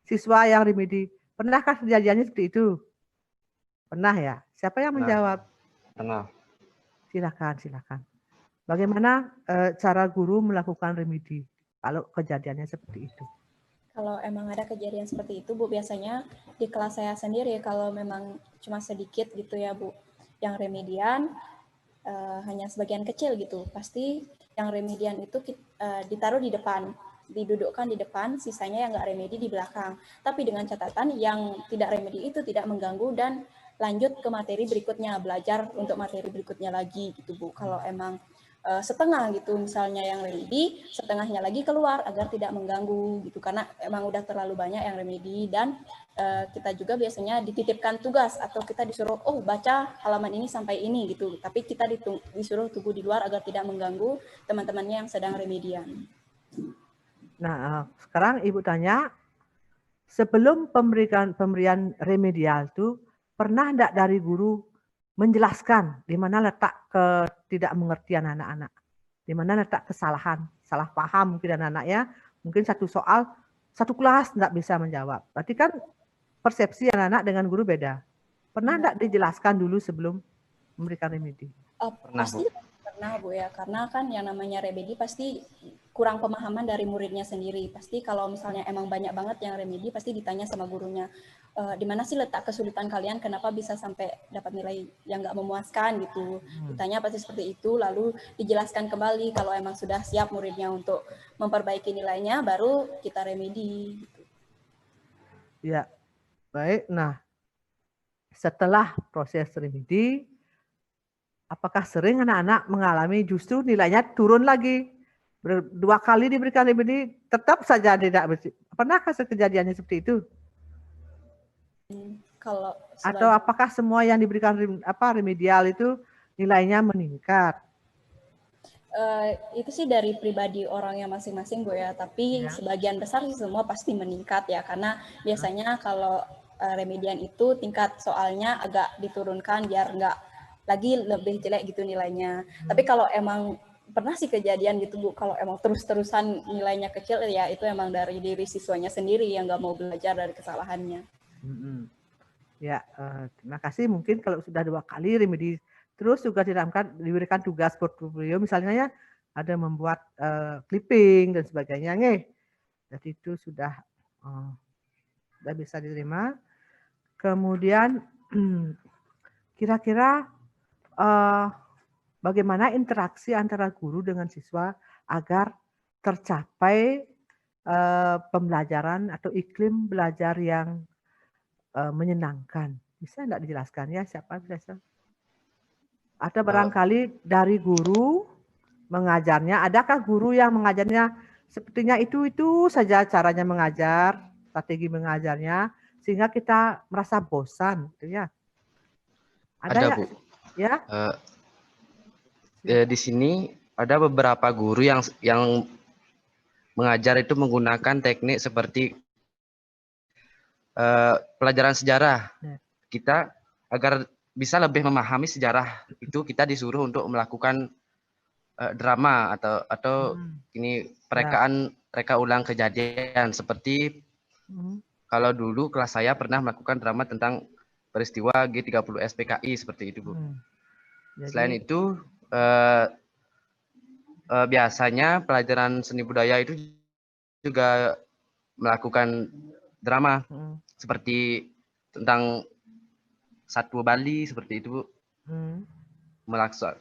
siswa yang remedi. Pernahkah kejadiannya seperti itu? Pernah ya? Siapa yang menjawab? Pernah. Silakan. Bagaimana cara guru melakukan remedi kalau kejadiannya seperti itu? Kalau emang ada kejadian seperti itu, Bu, biasanya di kelas saya sendiri, kalau memang cuma sedikit gitu ya, Bu, yang remedian hanya sebagian kecil gitu, pasti yang remedian itu ditaruh di depan, didudukkan di depan, sisanya yang nggak remedi di belakang. Tapi dengan catatan yang tidak remedi itu tidak mengganggu dan lanjut ke materi berikutnya, belajar untuk materi berikutnya lagi gitu, Bu. Kalau emang setengah gitu misalnya yang remedi, setengahnya lagi keluar agar tidak mengganggu gitu, karena emang udah terlalu banyak yang remedi. Dan kita juga biasanya dititipkan tugas atau kita disuruh baca halaman ini sampai ini gitu, tapi kita disuruh tunggu di luar agar tidak mengganggu teman-temannya yang sedang remedian. Nah, sekarang Ibu tanya, sebelum pemberian remedial itu pernah enggak dari guru menjelaskan di mana letak ketidakmengertian anak-anak, di mana letak kesalahan, salah paham mungkin anak-anak ya, mungkin satu soal satu kelas enggak bisa menjawab. Berarti kan persepsi anak-anak dengan guru beda. Pernah enggak dijelaskan dulu sebelum memberikan remedi? Pasti pernah, Bu ya, karena kan yang namanya remedi pasti kurang pemahaman dari muridnya sendiri. Pasti kalau misalnya emang banyak banget yang remedi, pasti ditanya sama gurunya, di mana sih letak kesulitan kalian, kenapa bisa sampai dapat nilai yang nggak memuaskan gitu. Ditanya pasti seperti itu, lalu dijelaskan kembali kalau emang sudah siap muridnya untuk memperbaiki nilainya, baru kita remedi. Gitu. Ya, baik. Nah, setelah proses remedi, apakah sering anak-anak mengalami justru nilainya turun lagi? Dua kali diberikan remedi, tetap saja tidak bersih. Pernahkah kejadiannya seperti itu? Atau apakah semua yang diberikan remedial itu nilainya meningkat? Itu sih dari pribadi orangnya masing-masing, Bu ya, tapi sebagian besar sih semua pasti meningkat ya, karena biasanya kalau remedian itu tingkat soalnya agak diturunkan biar nggak lagi lebih jelek gitu nilainya. Tapi kalau emang pernah sih kejadian gitu, Bu, kalau emang terus-terusan nilainya kecil ya itu emang dari diri siswanya sendiri yang nggak mau belajar dari kesalahannya. Ya, terima kasih. Mungkin kalau sudah 2 kali remedi terus juga diberikan tugas portfolio, misalnya ya ada membuat clipping dan sebagainya, jadi itu sudah bisa diterima. Kemudian kira-kira bagaimana interaksi antara guru dengan siswa agar tercapai pembelajaran atau iklim belajar yang menyenangkan. Bisa enggak dijelaskan ya, siapa bisa? Atau barangkali dari guru mengajarnya, adakah guru yang mengajarnya sepertinya itu saja caranya mengajar, strategi mengajarnya, sehingga kita merasa bosan, gitu ya? Ada, Bu. Ya? Di sini ada beberapa guru yang mengajar itu menggunakan teknik seperti pelajaran sejarah. Kita agar bisa lebih memahami sejarah itu, kita disuruh untuk melakukan drama atau ini reka ulang kejadian, seperti kalau dulu kelas saya pernah melakukan drama tentang peristiwa G30 SPKI seperti itu, Bu. Selain itu biasanya pelajaran seni budaya itu juga melakukan drama seperti tentang Satwa Bali seperti itu, Bu.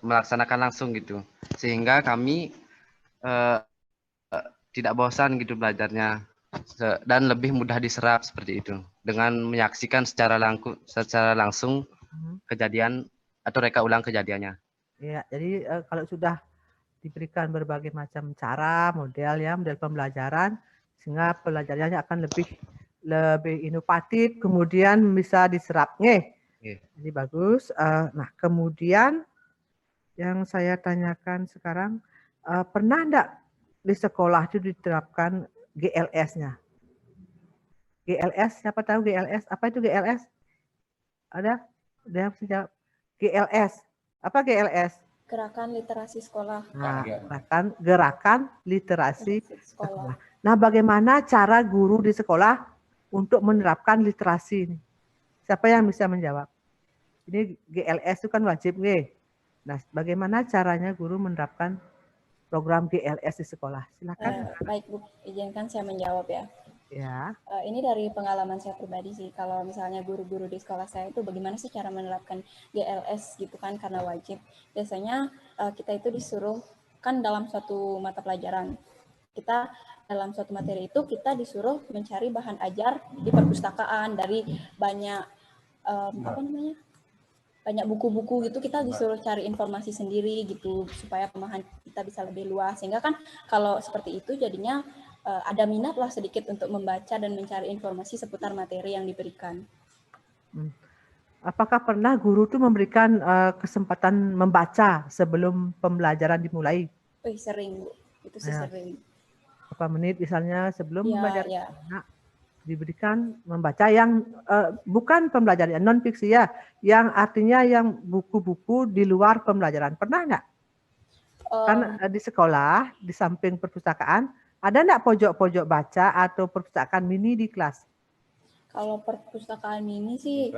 Melaksanakan langsung gitu, sehingga kami tidak bosan gitu belajarnya dan lebih mudah diserap seperti itu dengan menyaksikan secara langsung kejadian atau reka ulang kejadiannya. Ya, jadi kalau sudah diberikan berbagai macam cara, model pembelajaran, sehingga pelajarannya akan lebih lebih inovatif, kemudian bisa diserap. Jadi bagus. Nah, kemudian yang saya tanyakan sekarang, pernah enggak di sekolah itu diterapkan GLS-nya? GLS, siapa tahu GLS? Apa itu GLS? Ada? Ada yang bisa jawab? GLS. Apa GLS? Gerakan literasi sekolah. Nah, gerakan literasi sekolah. Nah, bagaimana cara guru di sekolah untuk menerapkan literasi ini? Siapa yang bisa menjawab? Ini GLS itu kan wajib, nih. Nah, bagaimana caranya guru menerapkan program GLS di sekolah? Silakan. Baik, Bu, izinkan saya menjawab ya. Ya. Ini dari pengalaman saya pribadi sih. Kalau misalnya guru-guru di sekolah saya itu bagaimana sih cara menerapkan GLS gitu kan, karena wajib. Biasanya kita itu disuruh kan dalam suatu mata pelajaran. Kita dalam suatu materi itu kita disuruh mencari bahan ajar di perpustakaan dari banyak banyak buku-buku gitu, kita disuruh cari informasi sendiri gitu supaya pemahaman kita bisa lebih luas. Sehingga kan kalau seperti itu jadinya ada minat lah sedikit untuk membaca dan mencari informasi seputar materi yang diberikan. Apakah pernah guru tuh memberikan kesempatan membaca sebelum pembelajaran dimulai? Sering, Bu. Itu sih sering. Berapa menit misalnya sebelum belajar? Ya. Nah, diberikan membaca yang bukan pembelajaran, non fiksi ya, yang artinya yang buku-buku di luar pembelajaran. Pernah nggak? Kan di sekolah, di samping perpustakaan, ada nggak pojok-pojok baca atau perpustakaan mini di kelas? Kalau perpustakaan mini sih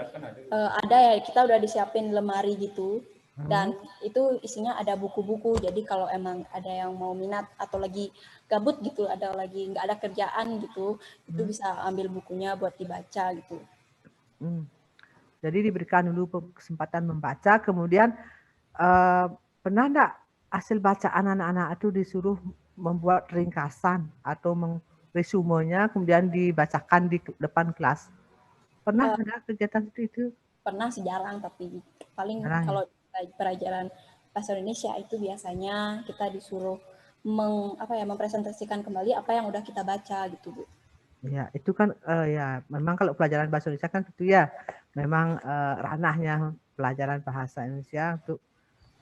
ada ya, kita udah disiapin lemari gitu. Dan itu isinya ada buku-buku, jadi kalau emang ada yang mau minat atau lagi gabut gitu, ada lagi nggak ada kerjaan gitu, itu bisa ambil bukunya buat dibaca gitu. Jadi diberikan dulu kesempatan membaca, kemudian pernah nggak hasil bacaan anak-anak itu disuruh membuat ringkasan atau resumenya kemudian dibacakan di depan kelas? Pernah ada kegiatan seperti itu? Pernah sih, jarang, tapi paling kalau pelajaran bahasa Indonesia itu biasanya kita disuruh mempresentasikan kembali apa yang udah kita baca gitu, Bu. Ya, itu kan ya memang kalau pelajaran bahasa Indonesia kan itu ya memang ranahnya pelajaran bahasa Indonesia untuk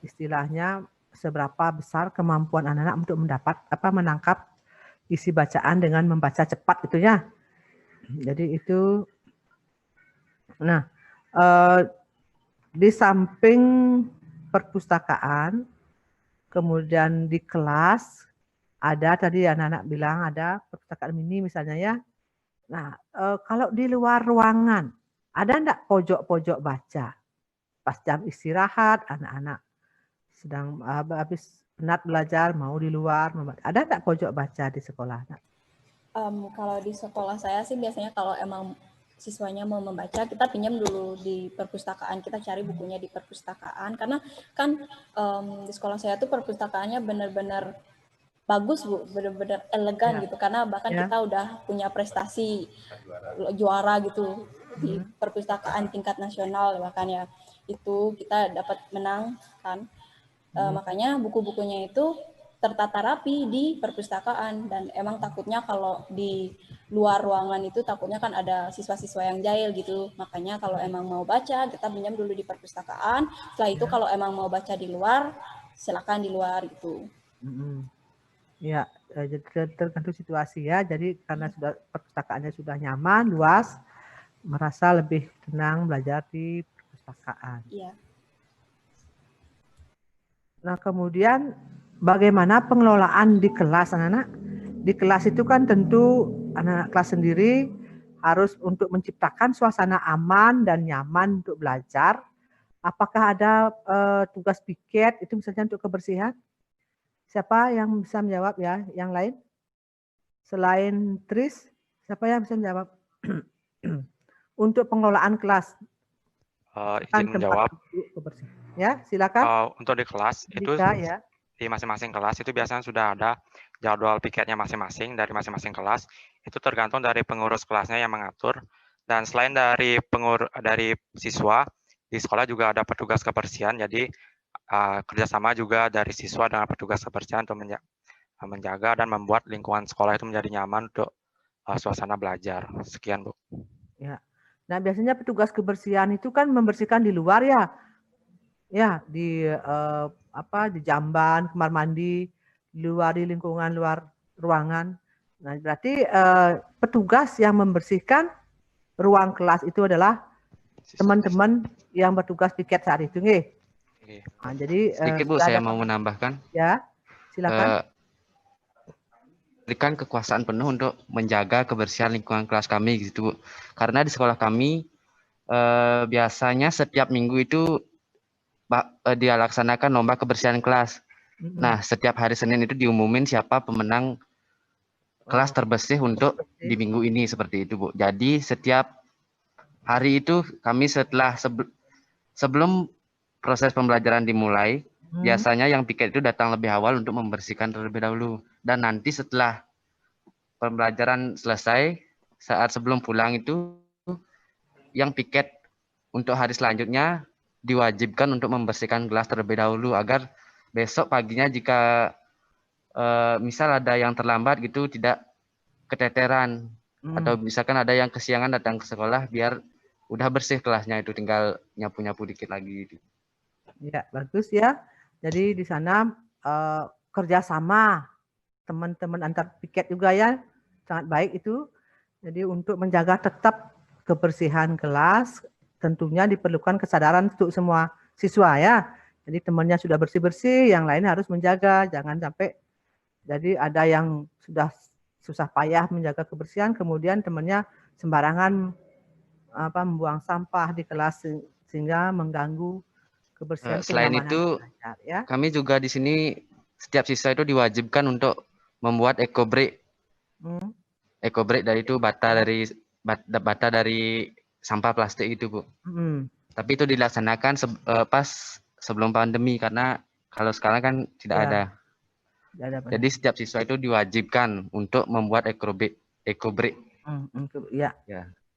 istilahnya seberapa besar kemampuan anak-anak untuk menangkap isi bacaan dengan membaca cepat itu ya. Jadi itu, nah di samping perpustakaan, kemudian di kelas ada tadi anak-anak bilang ada perpustakaan mini misalnya ya. Nah kalau di luar ruangan ada enggak pojok-pojok baca pas jam istirahat anak-anak sedang habis penat belajar mau di luar, ada enggak pojok baca di sekolah? Kalau di sekolah saya sih biasanya kalau emang siswanya mau membaca, kita pinjam dulu di perpustakaan, kita cari bukunya di perpustakaan, karena kan di sekolah saya tuh perpustakaannya benar-benar bagus, Bu, benar-benar elegan gitu, karena bahkan kita udah punya prestasi juara gitu di perpustakaan tingkat nasional, bahkan ya itu kita dapat menang kan. Makanya buku-bukunya itu tertata rapi di perpustakaan, dan emang takutnya kalau di luar ruangan itu takutnya kan ada siswa-siswa yang jahil gitu. Makanya kalau emang mau baca kita pinjam dulu di perpustakaan, setelah itu kalau emang mau baca di luar silakan di luar gitu. Ya, jadi tergantung situasi ya. Jadi karena sudah perpustakaannya sudah nyaman, luas, merasa lebih tenang belajar di perpustakaan. Iya. Nah, kemudian bagaimana pengelolaan di kelas, anak-anak? Di kelas itu kan tentu anak-anak kelas sendiri harus untuk menciptakan suasana aman dan nyaman untuk belajar. Apakah ada tugas piket itu misalnya untuk kebersihan? Siapa yang bisa menjawab ya? Yang lain? Selain Tris, siapa yang bisa menjawab? Untuk pengelolaan kelas. Izin menjawab. Ya, silakan. Untuk di kelas itu ya. Di masing-masing kelas itu biasanya sudah ada jadwal piketnya masing-masing dari masing-masing kelas. Itu tergantung dari pengurus kelasnya yang mengatur. Dan selain dari siswa, di sekolah juga ada petugas kebersihan. Jadi kerjasama juga dari siswa dengan petugas kebersihan untuk menjaga dan membuat lingkungan sekolah itu menjadi nyaman untuk suasana belajar. Sekian, Bu. Ya. Nah, biasanya petugas kebersihan itu kan membersihkan di luar ya. Ya, di di jamban, kamar mandi, di luar di lingkungan luar ruangan. Nah, berarti petugas yang membersihkan ruang kelas itu adalah teman-teman yang bertugas piket saat itu, nggih. Nah, jadi sedikit Bu, saya mau menambahkan. Ya, silakan. Berikan kekuasaan penuh untuk menjaga kebersihan lingkungan kelas kami gitu, Bu. Karena di sekolah kami biasanya setiap minggu itu dia laksanakan lomba kebersihan kelas. Nah, setiap hari Senin itu diumumin siapa pemenang kelas terbersih untuk di minggu ini, seperti itu, Bu. Jadi setiap hari itu kami setelah sebelum proses pembelajaran dimulai, biasanya yang piket itu datang lebih awal untuk membersihkan terlebih dahulu. Dan nanti setelah pembelajaran selesai, saat sebelum pulang itu, yang piket untuk hari selanjutnya diwajibkan untuk membersihkan kelas terlebih dahulu, agar besok paginya jika misal ada yang terlambat gitu tidak keteteran, atau misalkan ada yang kesiangan datang ke sekolah, biar udah bersih kelasnya, itu tinggal nyapu-nyapu dikit lagi gitu. Ya, bagus ya. Jadi di sana kerjasama teman-teman antar piket juga ya, sangat baik itu. Jadi untuk menjaga tetap kebersihan kelas, tentunya diperlukan kesadaran untuk semua siswa ya. Jadi temannya sudah bersih-bersih, yang lain harus menjaga, jangan sampai jadi ada yang sudah susah payah menjaga kebersihan, kemudian temannya sembarangan membuang sampah di kelas sehingga mengganggu kebersihan. Selain itu, ya. Kami juga di sini setiap siswa itu diwajibkan untuk membuat eco break. Eco break dari itu bata dari sampah plastik itu, Bu. Tapi itu dilaksanakan pas sebelum pandemi, karena kalau sekarang kan tidak ada. Jadi setiap siswa itu diwajibkan untuk membuat eco break. Ya.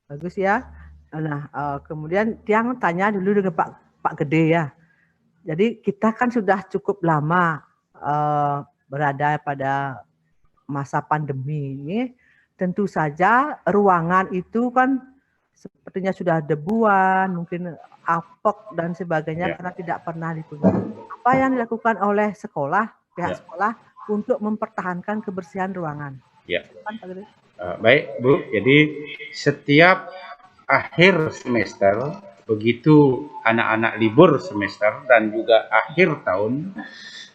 Bagus ya. Nah, kemudian Tiang tanya dulu dengan Pak Gede ya. Jadi kita kan sudah cukup lama berada pada masa pandemi ini. Tentu saja ruangan itu kan sepertinya sudah debuan, mungkin apek dan sebagainya karena tidak pernah dikunjungi. Apa yang dilakukan oleh pihak sekolah untuk mempertahankan kebersihan ruangan? Ya. Baik, Bu. Jadi setiap akhir semester, begitu anak-anak libur semester dan juga akhir tahun,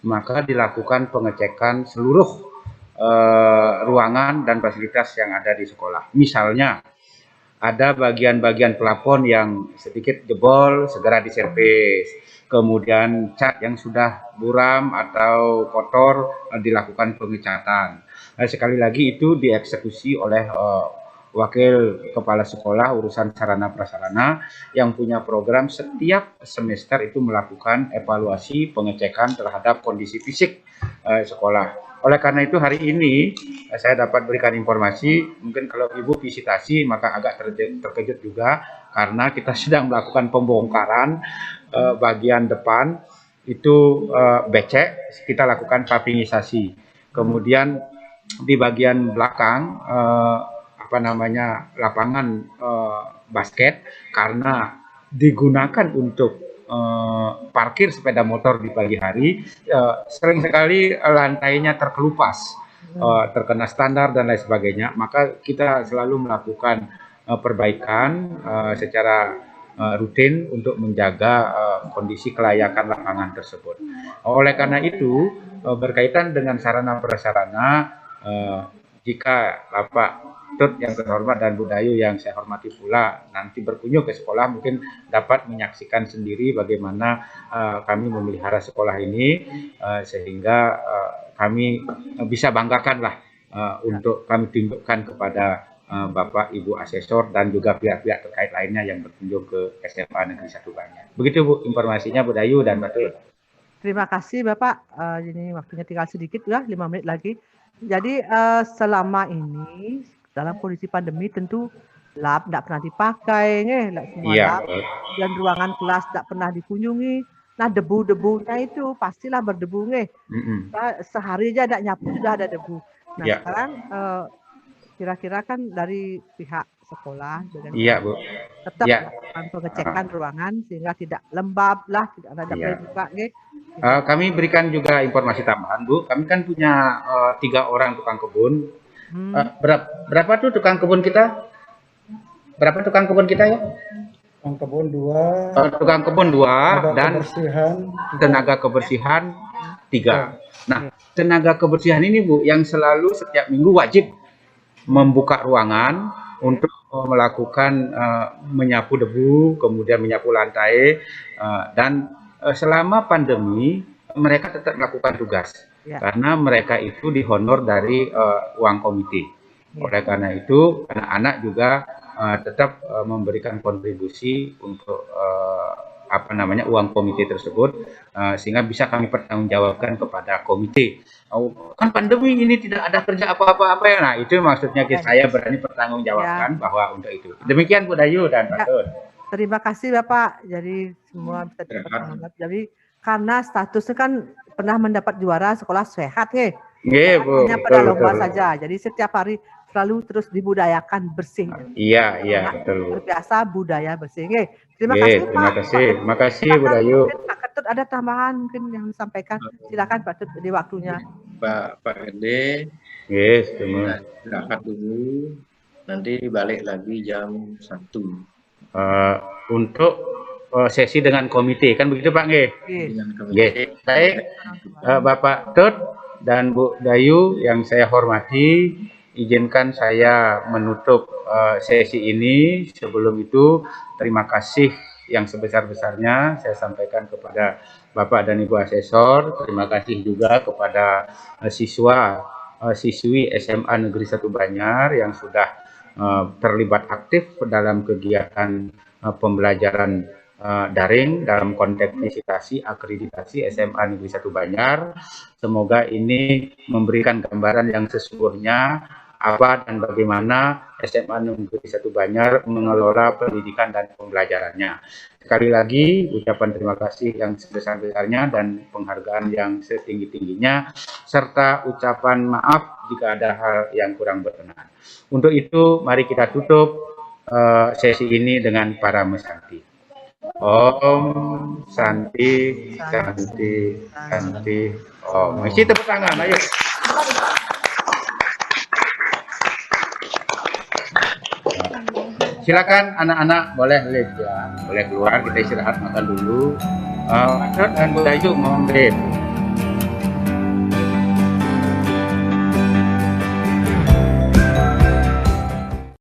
maka dilakukan pengecekan seluruh ruangan dan fasilitas yang ada di sekolah. Misalnya ada bagian-bagian plafon yang sedikit jebol, segera diservis. Kemudian cat yang sudah buram atau kotor dilakukan pengecatan. Sekali lagi itu dieksekusi oleh wakil kepala sekolah urusan sarana prasarana yang punya program setiap semester itu melakukan evaluasi pengecekan terhadap kondisi fisik sekolah. Oleh karena itu hari ini saya dapat berikan informasi, mungkin kalau Ibu visitasi maka agak terkejut juga, karena kita sedang melakukan pembongkaran bagian depan itu becek, kita lakukan papingisasi. Kemudian di bagian belakang lapangan basket, karena digunakan untuk parkir sepeda motor di pagi hari, sering sekali lantainya terkelupas, terkena standar dan lain sebagainya, maka kita selalu melakukan perbaikan secara rutin untuk menjaga kondisi kelayakan lapangan tersebut. Oleh karena itu, berkaitan dengan sarana prasarana, jika Bapak Tut yang terhormat dan Bu Dayu yang saya hormati pula nanti berkunjung ke sekolah, mungkin dapat menyaksikan sendiri bagaimana kami memelihara sekolah ini, sehingga kami bisa banggakanlah untuk kami tunjukkan kepada Bapak Ibu Asesor dan juga pihak-pihak terkait lainnya yang berkunjung ke SMA Negeri 1 Banjar. Begitu Bu informasinya, Bu Dayu dan Pak Tut. Terima kasih Bapak. Ini waktunya tinggal sedikit ya, 5 menit lagi. Jadi selama ini dalam kondisi pandemi tentu lab tidak pernah dipakai, semua lab, dan ruangan kelas tidak pernah dikunjungi. Nah, debu-debunya itu pastilah berdebu, sehari aja tidak nyapu sudah ada debu. Nah, sekarang kira-kira kan dari pihak sekolah dengan Iya, Bu. tetap Iya. melakukan pengecekan ruangan sehingga tidak lembab lah, tidak ada Iya. buka, nggih. Kami berikan juga informasi tambahan, Bu. Kami kan punya 3 orang tukang kebun. Berapa tuh tukang kebun kita? Berapa tukang kebun kita ya? Tukang kebun 2. Tukang kebun 2 dan kebersihan, tenaga kebersihan 3. Nah, tenaga kebersihan ini, Bu, yang selalu setiap minggu wajib membuka ruangan untuk melakukan menyapu debu, kemudian menyapu lantai, dan selama pandemi mereka tetap melakukan tugas karena mereka itu dihonor dari uang komite. Oleh karena itu anak-anak juga tetap memberikan kontribusi untuk uang komite tersebut, sehingga bisa kami pertanggungjawabkan kepada komite. Kan pandemi ini tidak ada kerja apa-apa ya. Nah, itu maksudnya saya berani pertanggungjawabkan bahwa untuk itu. Demikian Bu Dayu dan Pak Tut. Terima kasih Bapak. Jadi semua bisa dipertanggungjawabkan. Jadi karena statusnya kan pernah mendapat juara sekolah sehat, Iya, Bu. Hanya pada lomba saja. Jadi setiap hari selalu terus dibudayakan bersih. Iya, betul. Terbiasa budaya bersih. Terima kasih Pak. Terima kasih Bu Dayu. Pak Ketut ada tambahan mungkin yang disampaikan. Silakan Pak Ketut di waktunya. Pak Gede. Yes, terima. Istirahat dulu. Nanti balik lagi jam 1. Untuk sesi dengan komite kan begitu Pak nggih? Nggih. Baik, Bapak Tut dan Bu Dayu yang saya hormati, izinkan saya menutup sesi ini. Sebelum itu terima kasih yang sebesar-besarnya saya sampaikan kepada Bapak dan Ibu Asesor. Terima kasih juga kepada siswi SMA Negeri 1 Banjar yang sudah terlibat aktif dalam kegiatan pembelajaran daring dalam konteks visitasi akreditasi SMA Negeri 1 Banjar. Semoga ini memberikan gambaran yang sesungguhnya apa dan bagaimana SMA Negeri 1 Banjar mengelola pendidikan dan pembelajarannya. Sekali lagi ucapan terima kasih yang sebesar-besarnya dan penghargaan yang setinggi-tingginya, serta ucapan maaf jika ada hal yang kurang berkenan. Untuk itu mari kita tutup sesi ini dengan para mesanti. Om Santi Santi Santi Om. Isi tepuk tangan, ayo. Silakan anak-anak boleh lihat ya, boleh keluar, kita istirahat makan dulu. Dan Bu Dayu mohon